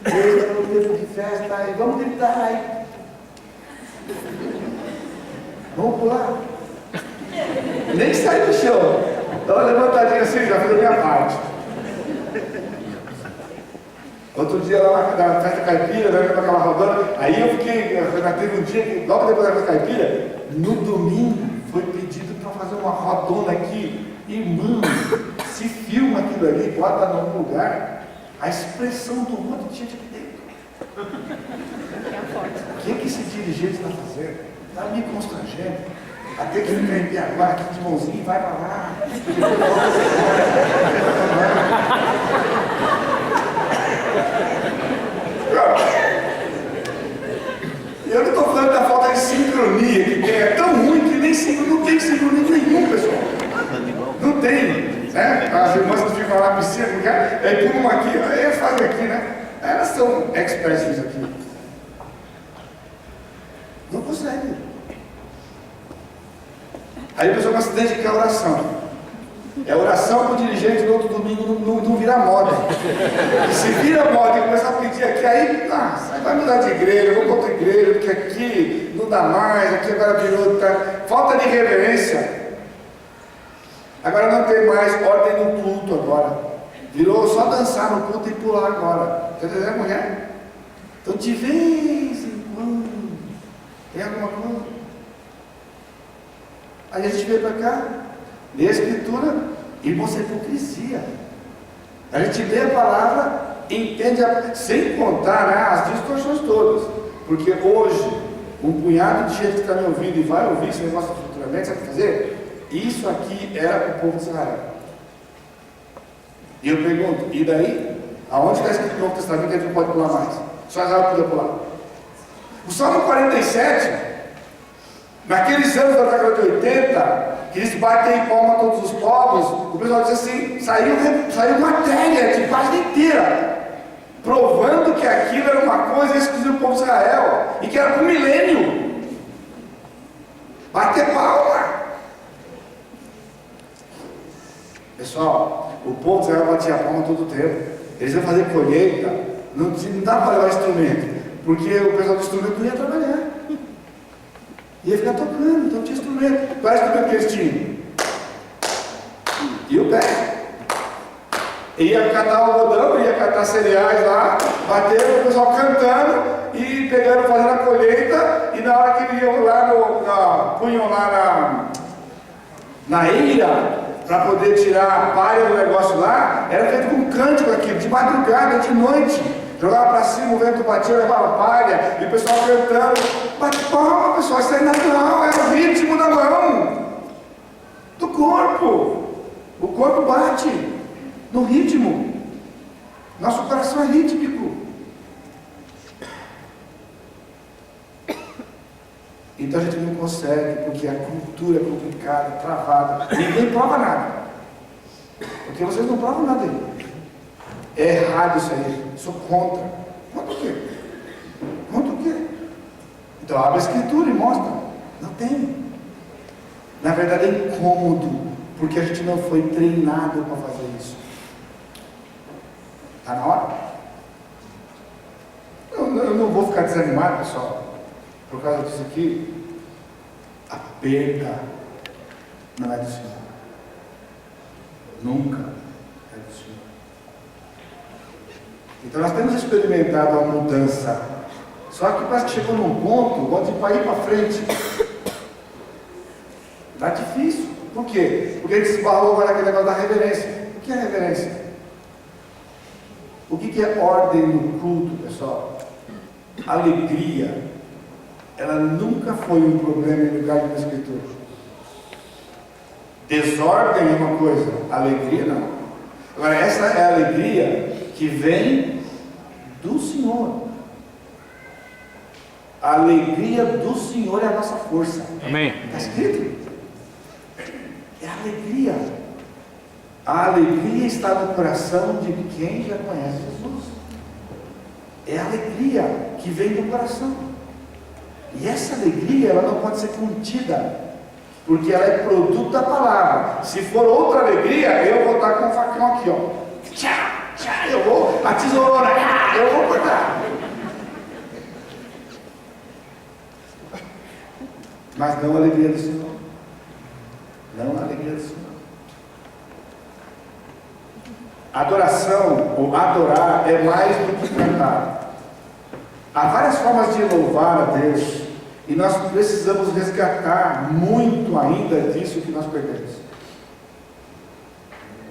Esse é o tempo de festa, aí vamos gritar aí. Vamos pular. Nem sai do chão. Dá uma levantadinha assim, já fiz a minha parte. Outro dia lá na festa caipira, né, com aquela rodando, aí eu fiquei, teve um dia que, logo depois da festa caipira, no domingo, foi pedido para fazer uma rodona aqui. Irmão, se filma aquilo ali, bota em algum lugar, a expressão do outro tinha de dentro. O que esse dirigente está fazendo? Está me constrangendo. Até que fica em pé agora, aqui de mãozinho, vai para lá. Eu não estou falando da falta de sincronia que tem, é tão ruim que nem não tem sincronia nenhum, pessoal. Não tem, né? As irmãs que ficam lá na piscina, aí pulam aqui, aí elas fazem aqui, né? Elas são experts nisso aqui. Não consegue. Aí a pessoa começa a se dedicar à oração. É oração para o dirigente no outro domingo não virar moda. E se vira moda e começar a pedir aqui, aí vai mudar de igreja, vou para outra igreja, porque aqui não dá mais, aqui agora virou. Falta de reverência. Agora não tem mais ordem no culto agora. Virou só dançar no culto e pular agora. Está entendendo, mulher? Então de vez em quando tem alguma coisa. Aí a gente veio para cá. Lê a Escritura e mostra a hipocrisia. A gente lê a palavra, entende, sem contar, né, as distorções todas. Porque hoje, um punhado de gente que está me ouvindo e vai ouvir esse negócio futuramente, sabe o que fazer? Isso aqui era para o povo de Israel. E eu pergunto, e daí? Aonde está escrito no Novo Testamento que a gente não pode pular mais? Só Israel podia pular. O Salmo 47, naqueles anos da década de 80, que eles batem em palma a todos os povos, o pessoal diz assim, saiu matéria de página inteira, provando que aquilo era uma coisa exclusiva do povo de Israel, e que era para o milênio. Bater palma. Pessoal, o povo de Israel batia a palma todo o tempo. Eles iam fazer colheita, não dá para levar instrumento, porque o pessoal do instrumento não ia trabalhar. Ia ficar tocando, então tinha instrumento. Qual é o instrumento que eles tinham? E o pé. Ia catar o algodão, ia catar cereais lá, bater o pessoal cantando e pegando, fazendo a colheita, e na hora que eles iam lá punham lá na eira, para poder tirar a palha do negócio lá, era feito com cântico aquilo, de madrugada, de noite. Jogava para cima, o vento batia, levava palha, e o pessoal cantando, bate palma, pessoal, isso é natural, é o ritmo da mão, do corpo. O corpo bate no ritmo. Nosso coração é rítmico. Então a gente não consegue, porque a cultura é complicada, travada. Ninguém prova nada. Porque vocês não provam nada aí. É errado isso aí. Sou contra. Contra o quê? Contra o quê? Então abre a escritura e mostra. Não tem. Na verdade é incômodo, porque a gente não foi treinado para fazer isso. Está na hora? Eu não vou ficar desanimado, pessoal, por causa disso aqui. A perda não é do Senhor. Nunca é do Senhor. Então nós temos experimentado a mudança. Só que parece que chegou num ponto onde para ir para frente está difícil. Por quê? Porque ele se esbarrou agora naquele negócio da reverência. O que é reverência? O que é ordem no culto, pessoal? Alegria, ela nunca foi um problema em lugar de uma escritura. Desordem é uma coisa, alegria não. Agora, essa é a alegria que vem do Senhor. A alegria do Senhor é a nossa força. Amém. Está escrito? É a alegria. A alegria está no coração de quem já conhece Jesus. É a alegria que vem do coração. E essa alegria, ela não pode ser contida, porque ela é produto da palavra. Se for outra alegria, eu vou estar com o facão aqui, ó. Tchá, tchá, eu vou, a tesourona, eu vou cortar. Mas não a alegria do Senhor. Não a alegria do Senhor. Adoração, ou adorar, é mais do que cantar. Há várias formas de louvar a Deus, e nós precisamos resgatar muito ainda disso que nós perdemos.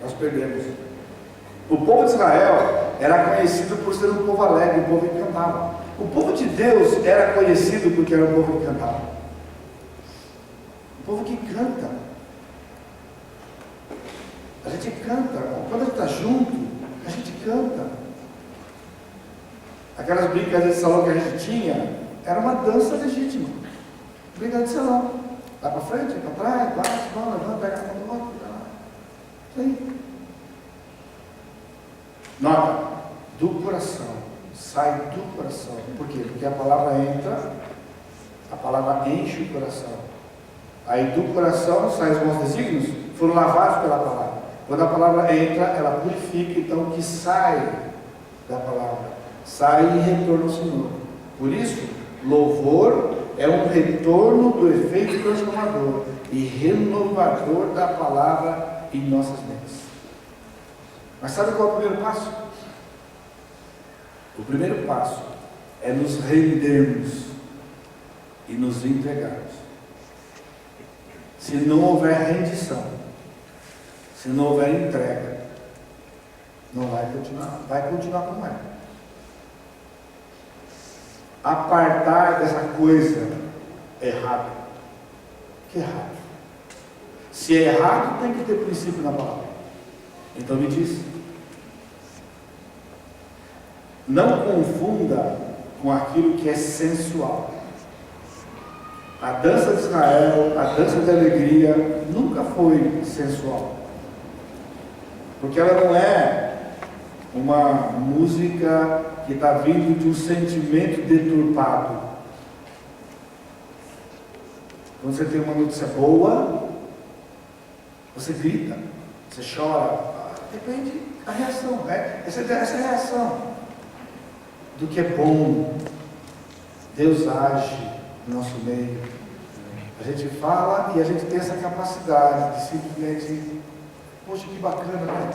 Nós perdemos. O povo de Israel era conhecido por ser um povo alegre, um povo que cantava. O povo de Deus era conhecido porque era um povo que cantava. Um povo que canta. A gente canta, quando a gente está junto, a gente canta. Aquelas brincadeiras de salão que a gente tinha, era uma dança legítima. Brincadeira de salão. Vai para frente, vai para trás, bate, bola, levanta, pega a mão do outro, vai lá. Isso aí. Nota, do coração, sai do coração. Por quê? Porque a palavra entra, a palavra enche o coração. Aí do coração saem os bons desígnios, foram lavados pela palavra. Quando a palavra entra, ela purifica, então o que sai da palavra, sai em retorno ao Senhor. Por isso, louvor é um retorno do efeito transformador e renovador da palavra em nossas mentes. Mas sabe qual é o primeiro passo? O primeiro passo é nos rendermos e nos entregarmos. Se não houver rendição, se não houver entrega, não vai continuar como é. Apartar dessa coisa errada. Que errado? Se é errado, tem que ter princípio na palavra. Então me diz. Não confunda com aquilo que é sensual. A dança de Israel, a dança de alegria, nunca foi sensual. Porque ela não é uma música que está vindo de um sentimento deturpado. Quando você tem uma notícia boa, você grita, você chora. Depende da reação. Essa é a reação do que é bom. Deus age no nosso meio. A gente fala e a gente tem essa capacidade de simplesmente, poxa, que bacana, né?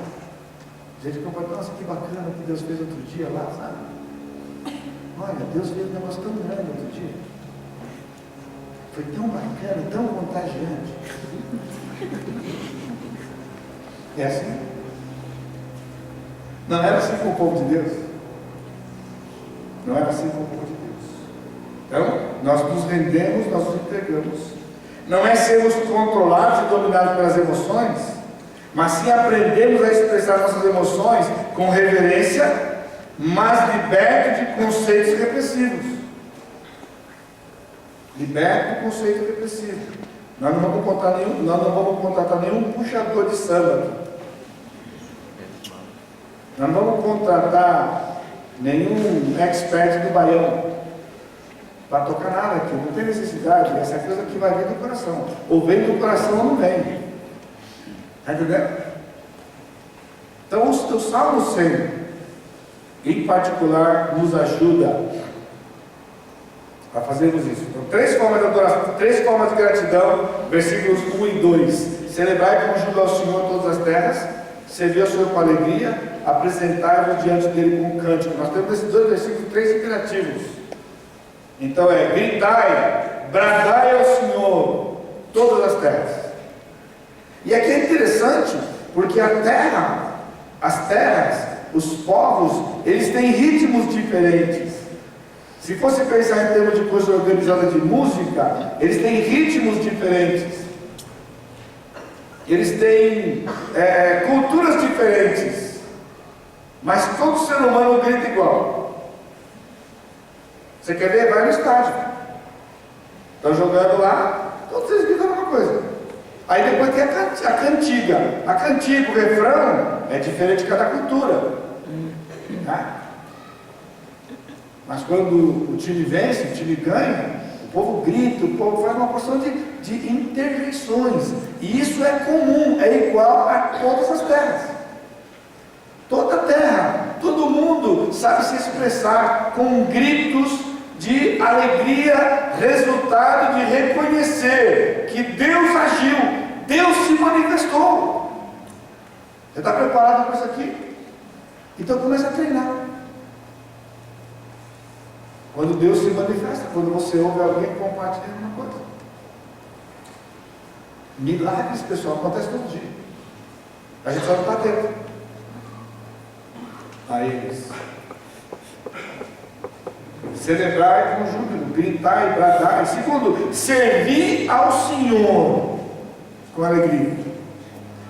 A gente compra, nossa, que bacana que Deus fez outro dia lá, sabe? Olha, Deus fez um negócio tão grande outro dia. Foi tão bacana, tão contagiante. É assim? Não era assim com o povo de Deus. Não era assim com o povo de Deus. Então, nós nos rendemos, nós nos entregamos. Não é sermos controlados e dominados pelas emoções, mas sim aprendemos a expressar nossas emoções com reverência, mas liberto de conceitos repressivos. Liberta o conceito repressivo. Nós não vamos contratar nenhum puxador de samba aqui. Nós não vamos contratar nenhum expert do baião para tocar nada aqui. Não tem necessidade. Essa coisa que vai vir do coração. Ou vem do coração ou não vem. Está entendendo? Então o Salmo 100, em particular, nos ajuda a fazermos isso. Então, 3 formas de adoração, 3 formas de gratidão, versículos 1 e 2. Celebrai com júbilo ao Senhor todas as terras, servir ao Senhor com alegria, apresentai-vos diante dele com cântico. Nós temos nesses 2 versículos 3 imperativos. Então gritai, bradai ao Senhor todas as terras. E aqui é interessante, porque a terra, as terras, os povos, eles têm ritmos diferentes. Se fosse pensar em termos de coisa organizada de música, eles têm ritmos diferentes. Eles têm culturas diferentes. Mas todo ser humano grita igual. Você quer ver? Vai no estádio. Estão jogando lá, todos eles gritam a mesma coisa. Aí depois tem a cantiga. A cantiga, o refrão, é diferente de cada cultura. Tá? Mas quando o time vence, o time ganha, o povo grita, o povo faz uma porção de interjeições. E isso é comum, é igual a todas as terras. Toda terra, todo mundo sabe se expressar com gritos de alegria, resultado de reconhecer que Deus agiu, Deus se manifestou. Você está preparado para isso aqui? Então começa a treinar. Quando Deus se manifesta, quando você ouve alguém compartilhando uma coisa. Milagres, pessoal, acontece todo dia. A gente só não está dentro. Aí eles. Celebrar com júbilo, gritar e bradar. Segundo, servir ao Senhor com alegria.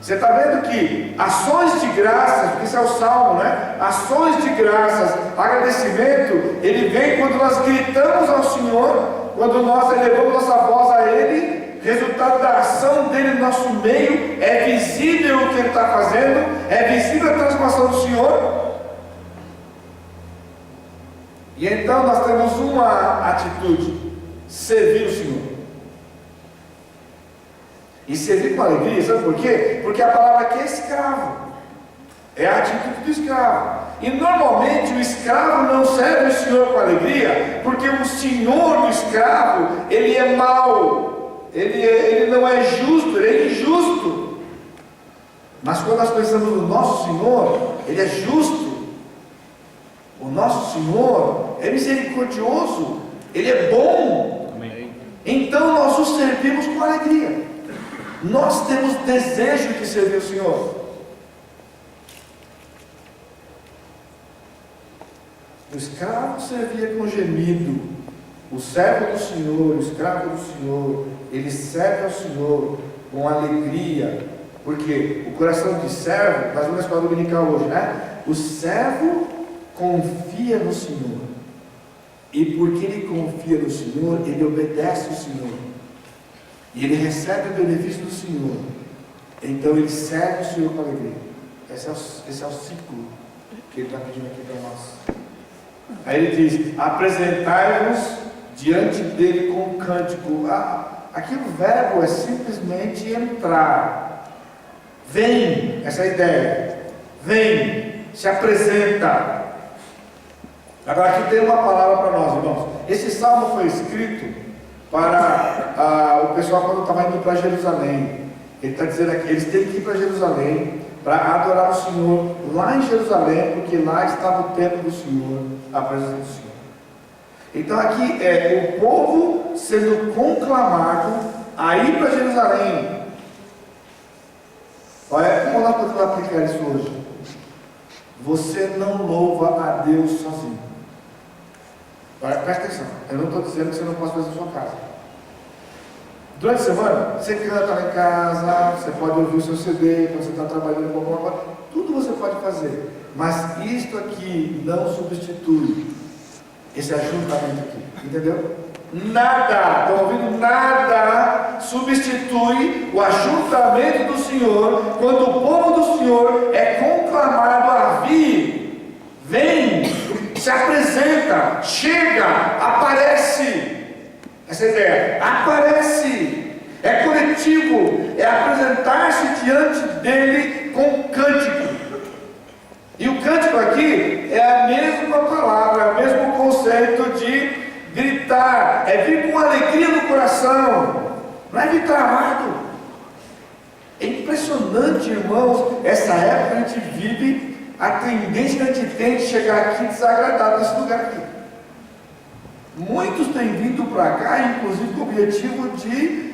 Você está vendo que ações de graças, porque isso é o Salmo, né? Ações de graças, agradecimento, ele vem quando nós gritamos ao Senhor, quando nós elevamos nossa voz a Ele, resultado da ação dele no nosso meio, é visível o que Ele está fazendo, é visível a transformação do Senhor. E então nós temos uma atitude: servir o Senhor. E servir com alegria, sabe por quê? Porque a palavra aqui é escravo. É a atitude do escravo. E normalmente o escravo não serve o Senhor com alegria, porque o senhor do escravo, ele é mau, ele não é justo, ele é injusto. Mas quando nós pensamos no nosso Senhor, ele é justo. O nosso Senhor é misericordioso, ele é bom. Amém. Então nós o servimos com alegria. Nós temos desejo de servir o Senhor. O escravo servia com gemido. O servo do Senhor, o escravo do Senhor, ele serve ao Senhor com alegria. Porque o coração de servo, nós vamos na escola dominical hoje, né? O servo confia no Senhor. E porque ele confia no Senhor, ele obedece ao Senhor. E ele recebe o benefício do Senhor. Então ele serve o Senhor com alegria. Esse é o ciclo que ele está pedindo aqui para nós. Aí ele diz: apresentai-vos diante dele com um cântico. Aqui o verbo é simplesmente entrar. Vem, essa é a ideia. Vem, se apresenta. Agora aqui tem uma palavra para nós, irmãos. Esse salmo foi escrito para o pessoal quando estava indo para Jerusalém. Ele está dizendo aqui, eles têm que ir para Jerusalém para adorar o Senhor lá em Jerusalém, porque lá estava o templo do Senhor, a presença do Senhor. Então aqui é o povo sendo conclamado a ir para Jerusalém. Olha como nós podemos aplicar isso hoje. Você não louva a Deus sozinho. Presta atenção, eu não estou dizendo que você não pode fazer na sua casa. Durante a semana, você canta lá em casa, você pode ouvir o seu CD, quando você está trabalhando com alguma coisa, tudo você pode fazer. Mas isto aqui não substitui esse ajuntamento aqui, entendeu? Nada, estão ouvindo? Nada substitui o ajuntamento do Senhor quando o povo do Senhor é conclamado a vir, vem, se apresenta, chega, aparece. Essa é a ideia, aparece, é coletivo, é apresentar-se diante dele com cântico. E o cântico aqui é a mesma palavra, é o mesmo conceito de gritar, é vir com alegria no coração, não é vir travado. É impressionante, irmãos, essa época a gente vive, a tendência que a gente tem de chegar aqui desagradado nesse lugar aqui. Muitos têm vindo para cá, inclusive com o objetivo de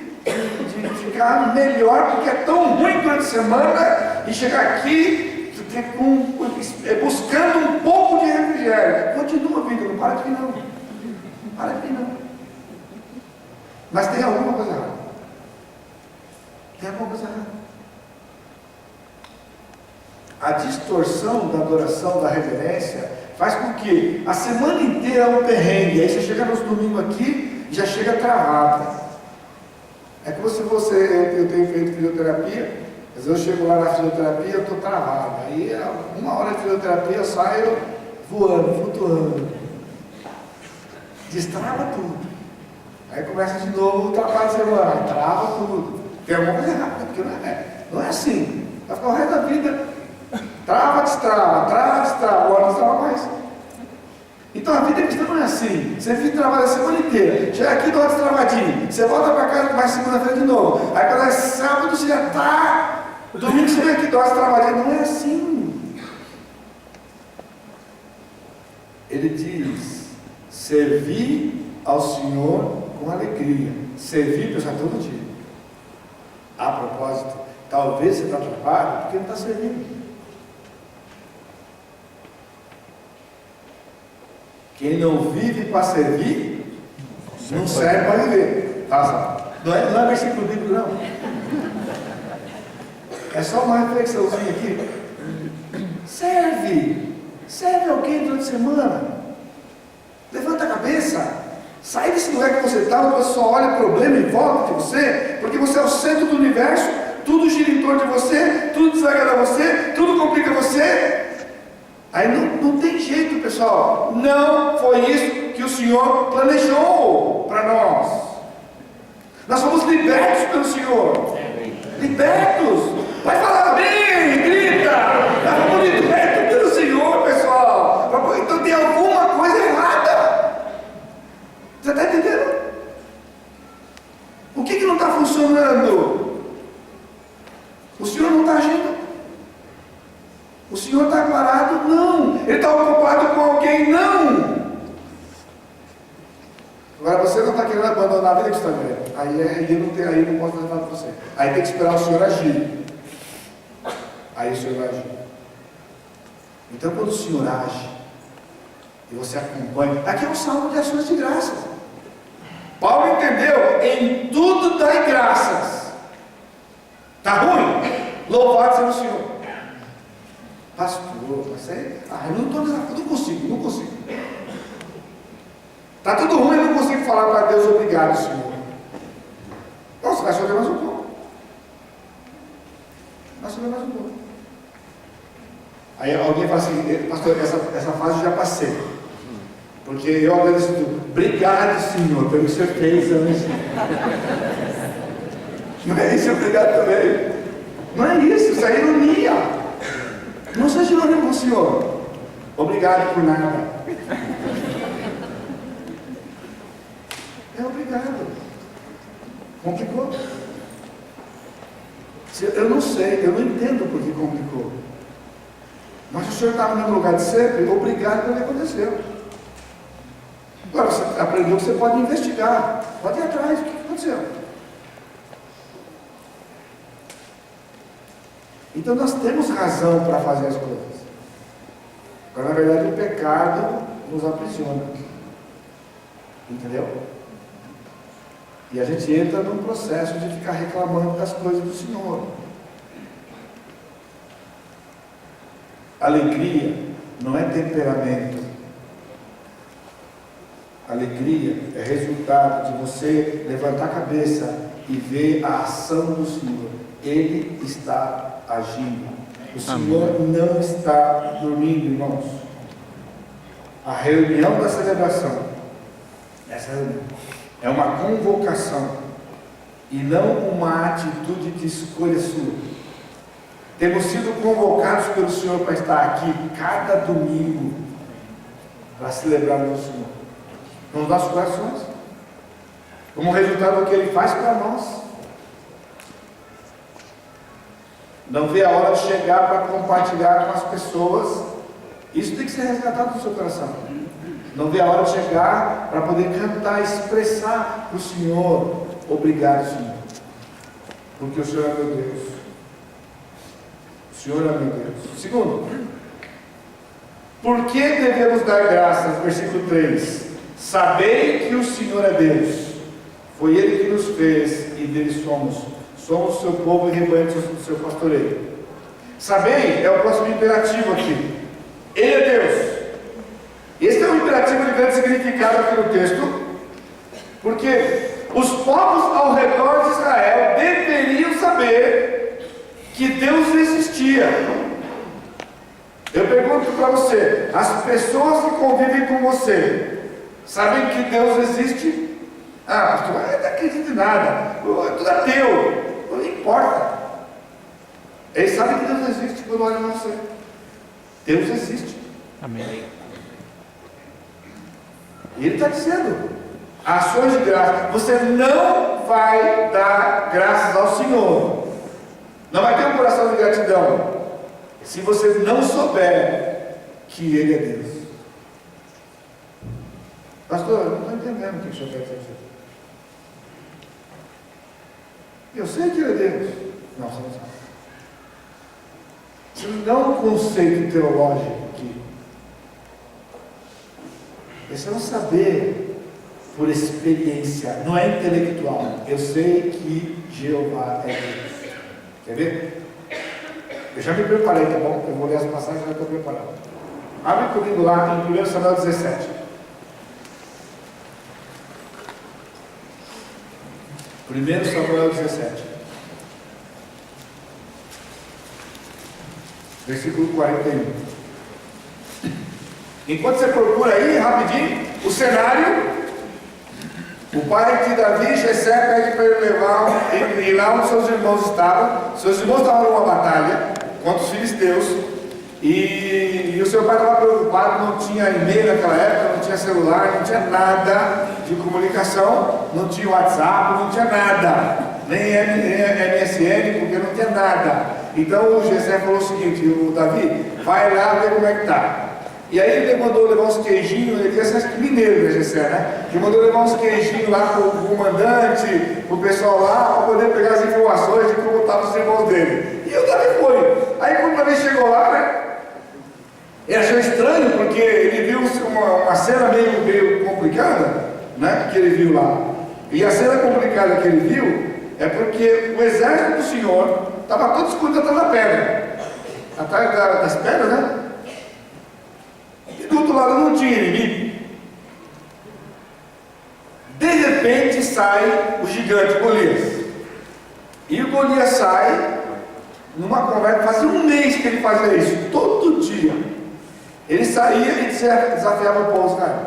ficar melhor, porque é tão ruim durante a semana, e chegar aqui buscando um pouco de refrigério. Continua vindo, não para de vir não. Não para de vir não. Mas tem alguma coisa errada. Tem alguma coisa errada. A distorção da adoração, da reverência, faz com que a semana inteira é um perrengue. Aí você chega nos domingos aqui e já chega travado. É como se eu tenho feito fisioterapia. Às vezes eu chego lá na fisioterapia, eu estou travado. Aí, uma hora de fisioterapia, eu saio voando, flutuando. Destrava tudo. Aí começa de novo o trabalho de semana, trava tudo. Tem alguma coisa errada, porque não é assim. Vai ficar o resto da vida. Trava, destrava, agora não destrava mais. Então a vida cristã não é assim. Você fica trabalhando a semana inteira, chega aqui, dá uma destravadinha, você volta para casa, vai segunda-feira de novo. Aí quando é sábado, você já está. Domingo você vem aqui, dá uma destravadinha. Não é assim. Ele diz: servir ao Senhor com alegria. Servir, pessoal, todo dia. A propósito, talvez você está travado porque não está servindo. Quem não vive para servir, não serve para viver. Não é versículo bíblico, não. É só uma reflexãozinha aqui. Serve alguém durante a semana. Levanta a cabeça. Sai desse lugar que você está, onde você só olha o problema em volta de você, porque você é o centro do universo, tudo gira em torno de você, tudo desagrada você, tudo complica você. Aí não tem jeito, pessoal. Não foi isso que o Senhor planejou para nós. Nós fomos libertos pelo Senhor. Libertos. Pode falar amém, grita. Nós fomos libertos pelo Senhor, pessoal. Então tem alguma coisa errada. Você está entendendo? O que não está funcionando? O Senhor não está agindo. O Senhor está parado? Não. Ele está ocupado com alguém? Não. Agora você não está querendo abandonar a vida que está vendo. Aí não posso fazer nada para você. Aí tem que esperar o Senhor agir. Aí o Senhor vai agir. Então quando o Senhor age e você acompanha, aqui é um salmo de ações de graças. Paulo entendeu, em tudo dai graças. Está ruim? Louvado seja o Senhor. Pastor, eu não consigo. Está tudo ruim, eu não consigo falar para Deus obrigado, Senhor. Nossa, vai chover mais um pouco. Vai chover mais um pouco. Aí alguém fala assim: pastor, essa fase eu já passei. Porque eu agradeço tudo. Obrigado, Senhor, pelo que o Senhor fez hoje. Não é isso, obrigado também. Não é isso é ironia. Não seja ironia com o Senhor. Obrigado por nada. Obrigado. Complicou? Eu não sei, eu não entendo por que complicou. Mas o Senhor está no mesmo lugar de sempre, obrigado pelo que aconteceu. Agora você aprendeu que você pode investigar, pode ir atrás, o que aconteceu? Então nós temos razão para fazer as coisas. Agora, na verdade, o pecado nos aprisiona. Entendeu? E a gente entra num processo de ficar reclamando das coisas do Senhor. Alegria não é temperamento. Alegria é resultado de você levantar a cabeça e ver a ação do Senhor. Ele está agindo. O Senhor não está dormindo, irmãos. A reunião da celebração, essa reunião, é uma convocação e não uma atitude de escolha sua. Temos sido convocados pelo Senhor para estar aqui cada domingo para celebrar o Senhor nos nossos corações, como resultado do que Ele faz para nós. Não vê a hora de chegar para compartilhar com as pessoas. Isso tem que ser resgatado do seu coração. Não vê a hora de chegar para poder cantar, expressar para o Senhor: obrigado, Senhor, porque o Senhor é meu Deus. O Senhor é meu Deus. Segundo, por que devemos dar graças? Versículo 3: sabei que o Senhor é Deus, foi Ele que nos fez e dele somos o seu povo e rebanho do seu pastoreio. Sabei é o próximo imperativo aqui. Ele é Deus. Esse é um imperativo de grande significado aqui no texto, porque os povos ao redor de Israel deveriam saber que Deus existia. Eu pergunto para você: as pessoas que convivem com você sabem que Deus existe? Ah, pastor, eu não acredito em nada, tudo é ateu. Não importa. Eles sabem que Deus existe quando olham para você. Deus existe. Amém. E Ele está dizendo: ações de graça. Você não vai dar graças ao Senhor, não vai ter um coração de gratidão, se você não souber que Ele é Deus. Pastor, eu não estou entendendo o que o senhor quer dizer. Eu sei que Ele é Deus. Não, você não sabe. Isso não é um conceito teológico aqui. Esse é um saber por experiência, não é intelectual. Eu sei que Jeová é Deus. Quer ver? Eu já me preparei, tá bom? Eu vou ler as passagens e já estou preparado. Abre comigo lá em 1 Samuel 17. 1 Samuel 17, versículo 41. Enquanto você procura aí, rapidinho, o cenário, o pai de Davi, Jessé, pede para ele levar, e lá onde seus irmãos estavam. Seus irmãos estavam numa batalha contra os filisteus, e o seu pai estava preocupado. Não tinha e-mail naquela época, não tinha celular, não tinha nada de comunicação, não tinha WhatsApp, não tinha nada, nem MSN, porque não tinha nada. Então o Jessé falou o seguinte: o Davi, vai lá ver como é que está. E aí ele mandou levar uns queijinhos, ele é mineiro, né, Jessé, né? Ele mandou levar uns queijinhos lá para o comandante, para o pessoal lá, para poder pegar as informações de como estavam os irmãos dele. E o Davi foi. Aí quando o Davi chegou lá, né? Ele achou estranho, porque ele viu uma cena meio complicada, né, que ele viu lá. E a cena complicada que ele viu é porque o exército do Senhor estava todo escondido atrás da pedra, atrás das pedras, né? E do outro lado não tinha inimigo. De repente sai o gigante Golias. E o Golias sai numa conversa, fazia um mês que ele fazia isso, todo dia. Ele saía e desafiava o povo de Israel.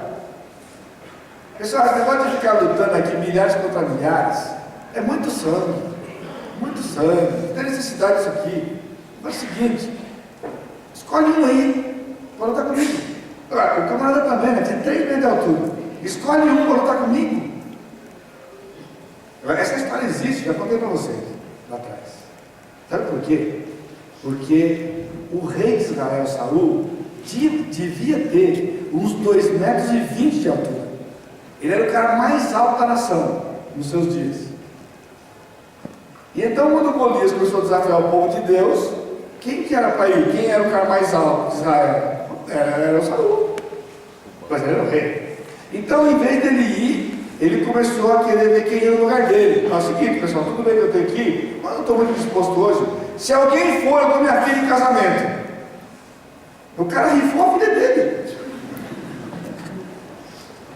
Pessoal, esse negócio de ficar lutando aqui milhares contra milhares é muito sangue, não tem necessidade disso aqui. Mas é o seguinte: escolhe um aí para lutar comigo. O camarada também, né? Tem 3 metros de altura. Escolhe um para lutar comigo. Essa história existe, já contei para vocês lá atrás. Sabe por quê? Porque o rei de Israel, Saul, devia ter uns 2,20 metros de altura. Ele era o cara mais alto da nação nos seus dias. E então, quando Golias começou a desafiar o povo de Deus, quem que era para ir? Quem era o cara mais alto de Israel? Era o Saul, mas ele era o rei. Então, em vez dele ir, ele começou a querer ver quem ia no lugar dele. É o seguinte, pessoal, tudo bem que eu tenho que ir, mas não estou muito disposto hoje. Se alguém for, eu dou minha filha em casamento. O cara rifou a filha dele.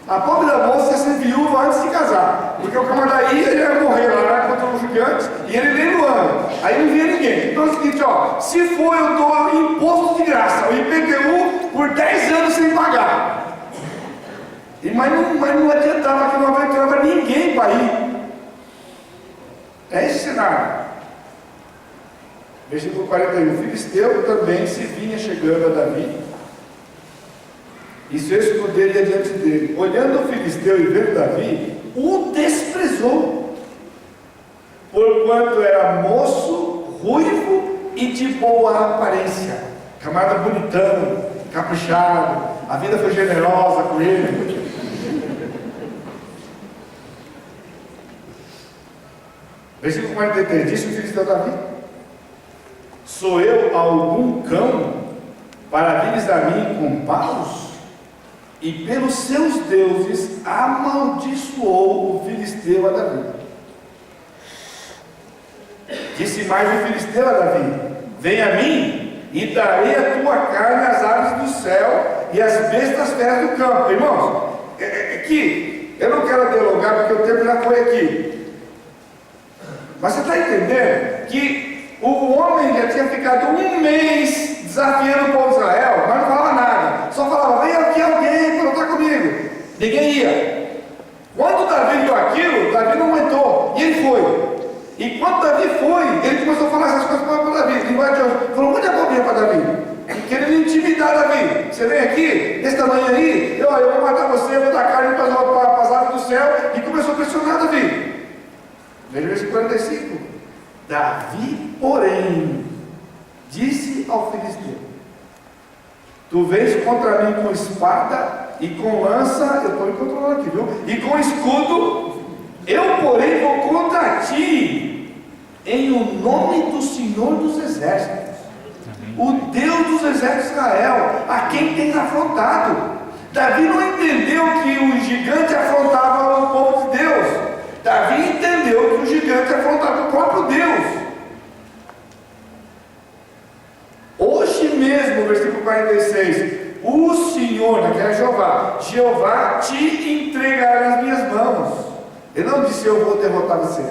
A pobre da moça ia ser viúva antes de casar, porque o camarada ele ia morrer lá contra os gigantes e ele nem no ano. Aí não via ninguém. Então é o seguinte, ó, se for eu dou imposto de graça, o IPTU por 10 anos sem pagar. Mas não adiantava que não aventurava ninguém para ir. É esse cenário. Versículo 41. O filisteu também se vinha chegando a Davi e seu escudeiro ia diante dele. Olhando o filisteu e vendo Davi, o desprezou, porquanto era moço, ruivo e de boa aparência, camarada bonitão, caprichado, a vida foi generosa com ele. Versículo 43, disse o filisteu a Davi: sou eu algum cão para vires a mim com paus? E pelos seus deuses amaldiçoou o filisteu a Davi. Disse mais o filisteu a Davi: vem a mim e darei a tua carne às aves do céu e às bestas feras do campo. Irmãos, aqui eu não quero dialogar porque o tempo já foi aqui. Mas você está entendendo que o homem já tinha ficado um mês desafiando o povo de Israel, mas não falava nada, só falava: vem aqui alguém para lutar comigo. Ninguém ia. Quando Davi viu aquilo, Davi não aguentou, e ele foi. E quando Davi foi, ele começou a falar essas coisas para Davi. Falou muita bobinha para Davi, querendo intimidar Davi. Você vem aqui, desse tamanho aí, eu vou matar você, eu vou dar carne para as aves do céu. E começou a pressionar Davi. Veja o versículo 45. Davi, porém, disse ao filisteu: tu vens contra mim com espada e com lança, eu estou me controlando aqui, viu? E com escudo, eu, porém, vou contra ti, em o nome do Senhor dos Exércitos, o Deus dos Exércitos de Israel, a quem tens afrontado. Davi não entendeu que o gigante afrontava o povo de Deus. Davi entendeu que o gigante afrontava o próprio Deus. Hoje mesmo, versículo 46, o Senhor, que é Jeová te entregará nas minhas mãos. Ele não disse: eu vou derrotar você.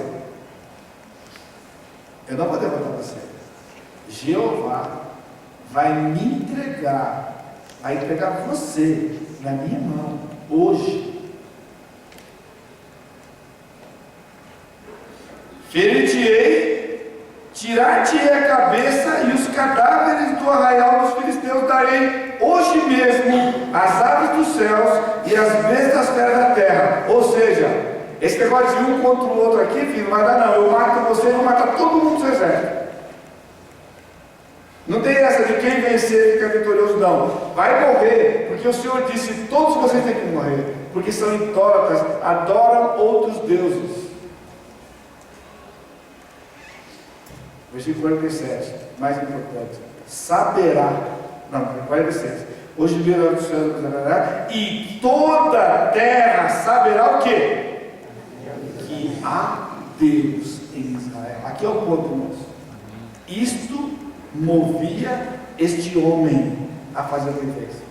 Eu não vou derrotar você. Jeová vai me entregar, vai entregar você na minha mão, hoje. Ferir-te-ei, tirar-te-ei a cabeça, e os cadáveres do arraial dos filisteus darei hoje mesmo às aves dos céus e às bestas feras da terra. Ou seja, esse negócio de um contra o outro aqui, filho, não vai dar não. Eu mato você e vou matar todo mundo do seu exército. Não tem essa de quem vencer fica vitorioso, não. Vai morrer, porque o Senhor disse: todos vocês têm que morrer, porque são idólatras, adoram outros deuses. Versículo 47, mais importante: saberá, não, 47, hoje mesmo do céu, e toda a terra saberá o quê? Que há Deus em Israel. Aqui é o ponto, irmãos. Isto movia este homem a fazer o que ele fez.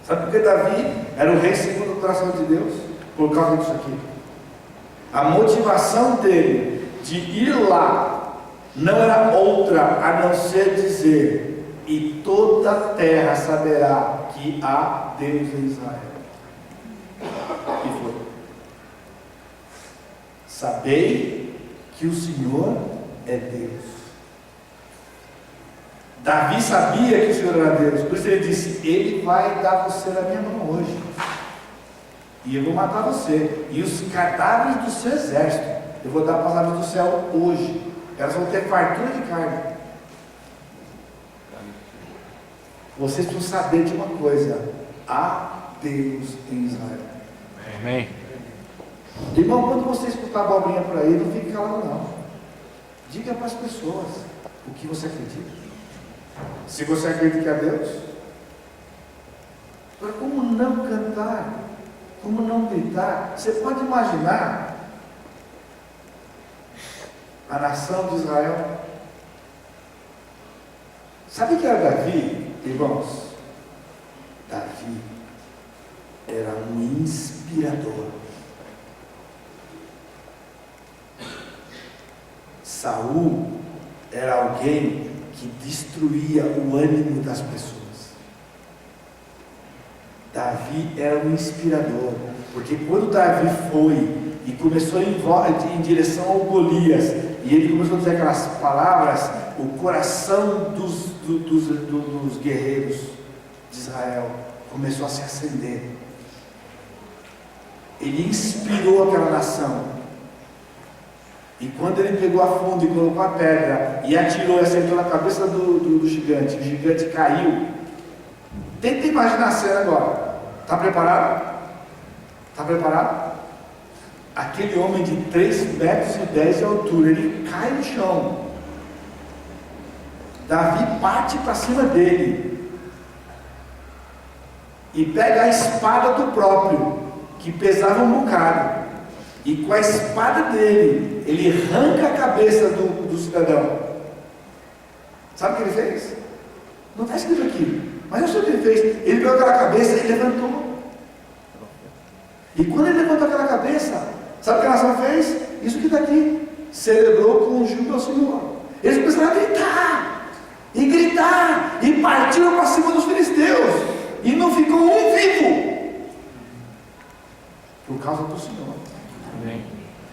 Sabe por que Davi era o rei segundo o coração de Deus? Por causa disso aqui. A motivação dele de ir lá não era outra a não ser dizer: e toda a terra saberá que há Deus em Israel. E foi: sabei que o Senhor é Deus. Davi sabia que o Senhor era Deus, por isso ele disse: ele vai dar você na minha mão hoje, e eu vou matar você, e os cadáveres do seu exército eu vou dar para as aves do céu hoje. Elas vão ter fartura de carne. Vocês precisam saber de uma coisa: há Deus em Israel. Amém. Irmão, quando você escutar abobrinha por aí, não fique calado não. Diga para as pessoas o que você acredita. Se você acredita que é Deus, para como não cantar, como não gritar? Você pode imaginar a nação de Israel? Sabe que era Davi, irmãos? Davi era um Saul era alguém que destruía o ânimo das pessoas. Davi era um inspirador, porque quando Davi foi e começou em direção ao Golias, e ele começou a dizer aquelas palavras, o coração dos guerreiros de Israel começou a se acender. Ele inspirou aquela nação. E quando ele pegou a funda e colocou a pedra e atirou e acertou na cabeça do gigante, o gigante caiu. Tenta imaginar a cena agora. Está preparado? Está preparado? Aquele homem de 3,10 metros de altura, ele cai no chão. Davi parte para cima dele e pega a espada do próprio, que pesava um bocado, e com a espada dele, ele arranca a cabeça do cidadão. Sabe o que ele fez? Não está escrito aqui, mas eu sei o que ele fez. Ele pegou aquela cabeça e levantou. E quando ele levantou aquela cabeça, sabe o que a nação fez? Isso que está aqui. Celebrou com um júbilo ao Senhor. Eles começaram a gritar, e partiram para cima dos filisteus. E não ficou um vivo. Por causa do Senhor. Amém.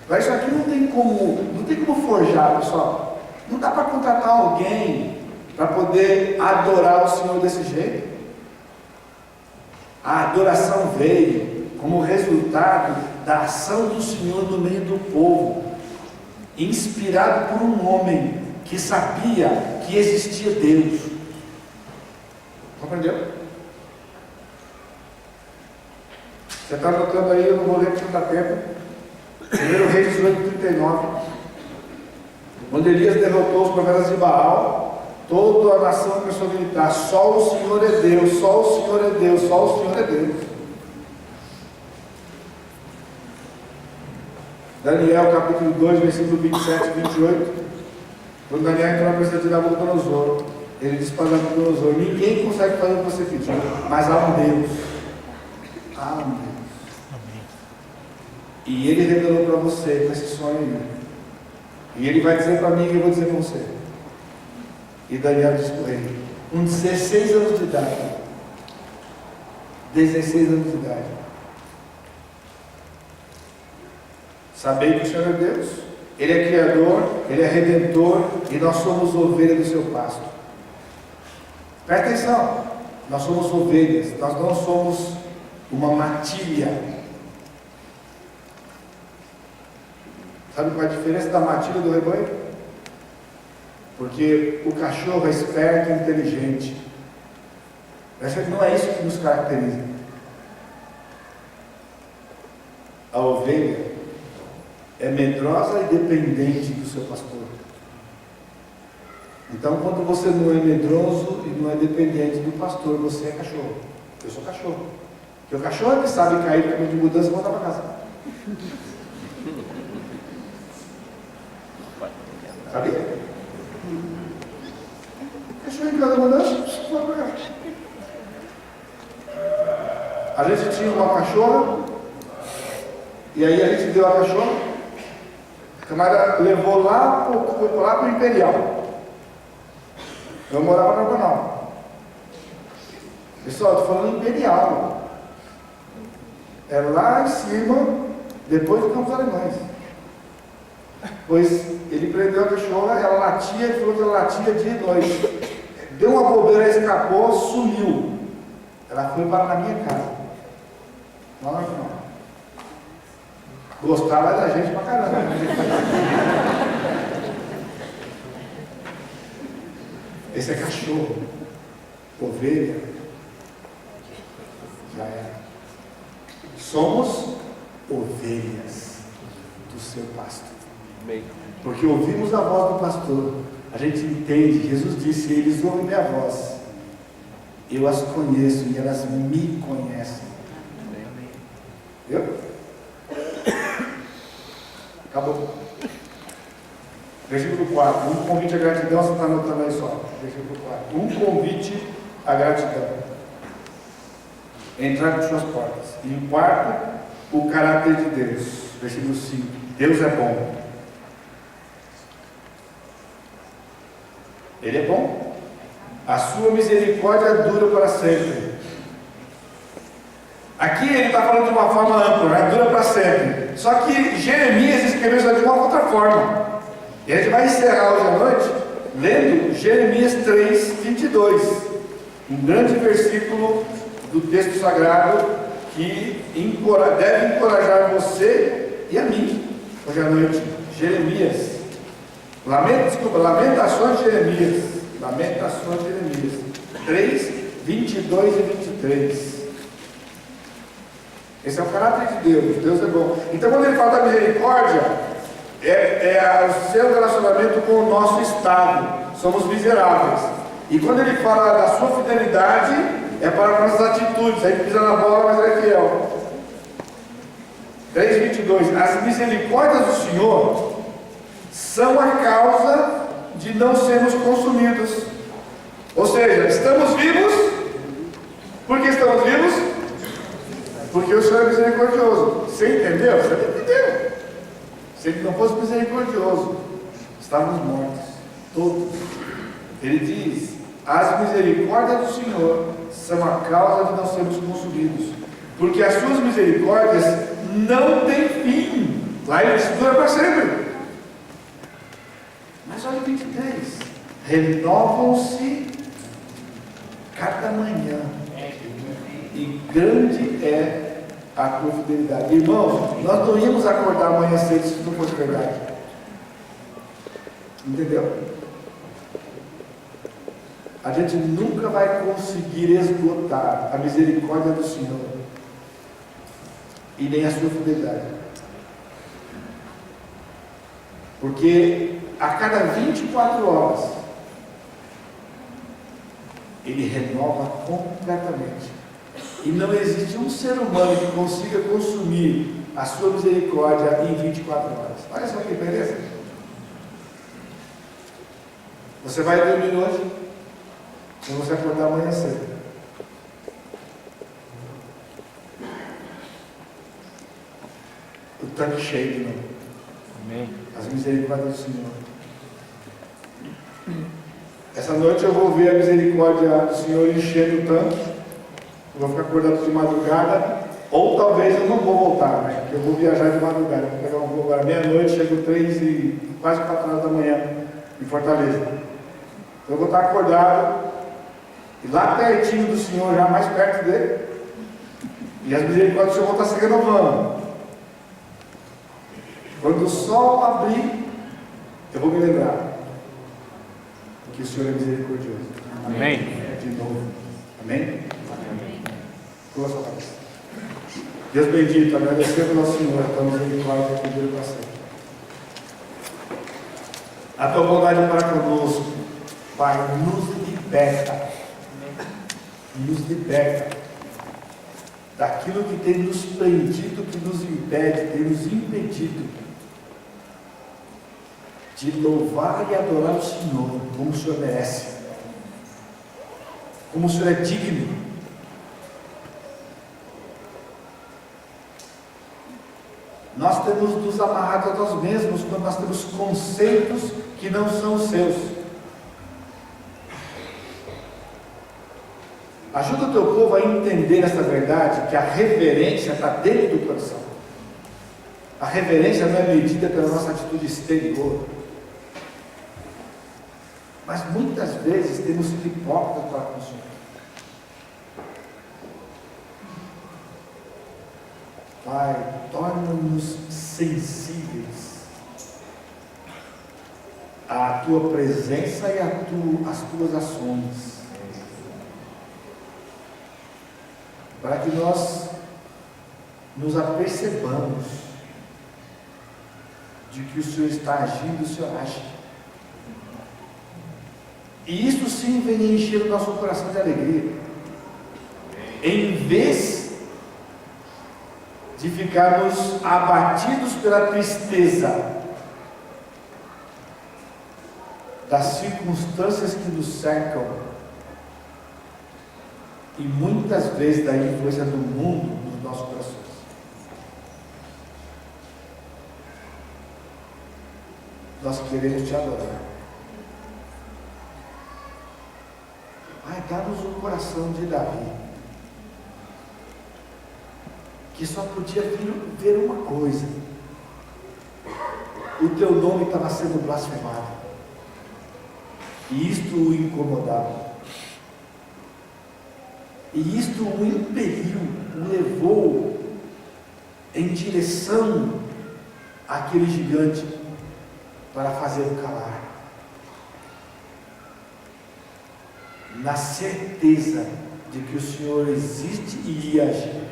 Mas isso aqui não tem como forjar, pessoal. Não dá para contratar alguém para poder adorar o Senhor desse jeito. A adoração veio como resultado da ação do Senhor no meio do povo, inspirado por um homem que sabia que existia Deus. Compreendeu? Você está anotando aí, eu não vou ler porque não dá tempo. 1 Reis 18:39. Quando Elias derrotou os profetas de Baal, toda a nação começou a gritar: só o Senhor é Deus, só o Senhor é Deus, só o Senhor é Deus. Daniel capítulo 2, versículo 27 e 28. Quando Daniel entrou na presença de Nabucodonosor, ele disse para Nabucodonosor: ninguém consegue fazer o que você pediu, mas há um Deus. Há um Deus. E ele revelou para você com esse sonho aí. E ele vai dizer para mim e eu vou dizer para você. E Daniel disse para ele, com 16 anos de idade. 16 anos de idade. Sabei que o Senhor é Deus. Ele é Criador, Ele é Redentor e nós somos ovelhas do seu pasto. Presta atenção, nós somos ovelhas, nós não somos uma matilha. Sabe qual é a diferença da matilha do rebanho? Porque o cachorro é esperto e inteligente. Não é isso que nos caracteriza. A ovelha é medrosa e dependente do seu pastor. Então, quando você não é medroso e não é dependente do pastor, você é cachorro. Eu sou cachorro. Porque o cachorro é que sabe cair no caminho de mudança e voltar para casa. Sabia? O cachorro em cada mudança, volta para casa. A gente tinha uma cachorra, e aí a gente deu a cachorra, o camarada levou lá para o Imperial. Eu morava na Banal. Pessoal, estou falando Imperial. É lá em cima, depois do Campos Alemães. Pois ele prendeu a cachorra, ela latia, ele falou que ela latia dia e noite. Deu uma bobeira, escapou, sumiu. Ela foi para na minha casa. Lá na Banal. Gostava da gente pra caramba. Esse é cachorro, ovelha, já é. Somos ovelhas do seu pasto. Porque ouvimos a voz do pastor, a gente entende. Jesus disse: eles ouvem minha voz, eu as conheço e elas me conhecem. Viu? Acabou. Versículo 4. Um convite à gratidão, você está anotando aí só. Versículo 4. Um convite à gratidão. Entrar por suas portas. E o quarto, o caráter de Deus. Versículo 5. Deus é bom. Ele é bom. A sua misericórdia dura para sempre. Aqui ele está falando de uma forma ampla, né? Dura para sempre. Só que Jeremias escreveu isso de uma outra forma. E a gente vai encerrar hoje à noite lendo Jeremias 3, 22. Um grande versículo do texto sagrado que deve encorajar você e a mim hoje à noite. Jeremias. Lamentações de Jeremias. Lamentações de Jeremias. 3, 22 e 23. Esse é o caráter de Deus. Deus é bom. Então, quando ele fala da misericórdia, é o seu relacionamento com o nosso estado. Somos miseráveis. E quando ele fala da sua fidelidade, é para nossas atitudes. Aí pisa na bola, mas é fiel. 3:22. As misericórdias do Senhor são a causa de não sermos consumidos. Ou seja, estamos vivos. Por que estamos vivos? Porque o Senhor é misericordioso. Você entendeu? Você entendeu. Se ele não fosse misericordioso, estávamos mortos. Todos. Ele diz: as misericórdias do Senhor são a causa de não sermos consumidos. Porque as suas misericórdias não têm fim. Lá ele diz: dura para sempre. Mas olha o 23. Renovam-se cada manhã. E grande é a tua fidelidade. Irmãos, nós não íamos acordar amanhã cedo se não fosse verdade. Entendeu? A gente nunca vai conseguir esgotar a misericórdia do Senhor e nem a sua fidelidade. Porque a cada 24 horas Ele renova completamente. E não existe um ser humano que consiga consumir a sua misericórdia em 24 horas. Olha só que beleza. Você vai dormir hoje, e você acordar amanhã cedo. O tanque cheio de novo. Amém. As misericórdias do Senhor. Essa noite eu vou ver a misericórdia do Senhor enchendo o tanque. Eu vou ficar acordado de madrugada, ou talvez eu não vou voltar, né? Porque eu vou viajar de madrugada. Vou pegar um voo agora meia-noite, chego 3 e quase 4 horas da manhã em Fortaleza. Então eu vou estar acordado e lá pertinho do Senhor, já mais perto dele, e as misericórdias do Senhor vão estar se renovando. Quando o sol abrir, eu vou me lembrar que o Senhor é misericordioso. Amém. De novo. Amém? Curva sua cabeça. Deus bendito, agradecemos ao Senhor pela misericórdia que deu para sempre. A tua bondade para conosco, Pai, nos liberta. Nos liberta daquilo que tem nos prendido, que nos impede, tem nos impedido de louvar e adorar o Senhor, como o Senhor merece, como o Senhor é digno. Nós temos nos amarrado a nós mesmos quando nós temos conceitos que não são os seus. Ajuda o teu povo a entender essa verdade, que a reverência está dentro do coração. A reverência não é medida pela nossa atitude exterior. Mas muitas vezes temos sido hipócritas para com o Senhor. Pai, torna-nos sensíveis à tua presença e às tuas ações, para que nós nos apercebamos de que o Senhor está agindo, o Senhor age. E isso sim vem encher o nosso coração de alegria. Em vez de ficarmos abatidos pela tristeza das circunstâncias que nos cercam e muitas vezes da influência do mundo nos nossos corações. Nós queremos te adorar. Pai, dá-nos o coração de Davi, que só podia ver uma coisa: o teu nome estava sendo blasfemado, e isto o incomodava, e isto o impeliu, o levou em direção àquele gigante para fazê-lo calar, na certeza de que o Senhor existe e ia agir.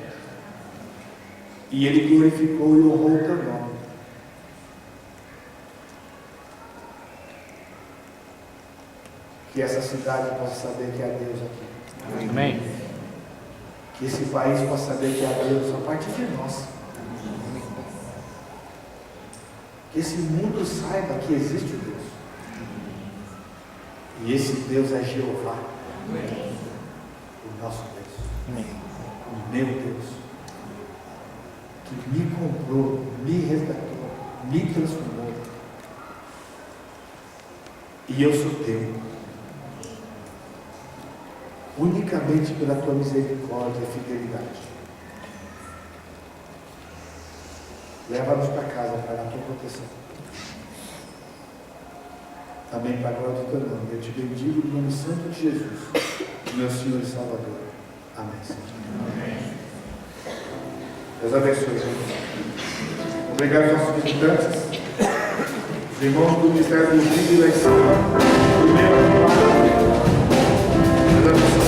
E ele glorificou e honrou o teu nome. Que essa cidade possa saber que há Deus aqui. Amém. Que esse país possa saber que há Deus a partir de nós. Que esse mundo saiba que existe o Deus. E esse Deus é Jeová. O nosso Deus. Amém. O meu Deus. Que me comprou, me resgatou, me transformou. E eu sou teu. Unicamente pela tua misericórdia e fidelidade. Leva-nos para casa, Pai, na tua proteção. Também para a glória do teu nome. Eu te bendigo no nome santo de Jesus, meu Senhor e Salvador. Amém, Senhor. Amém. Deus abençoe. Obrigado aos nossos visitantes, os irmãos do Ministério do Vídeo e da Ensino.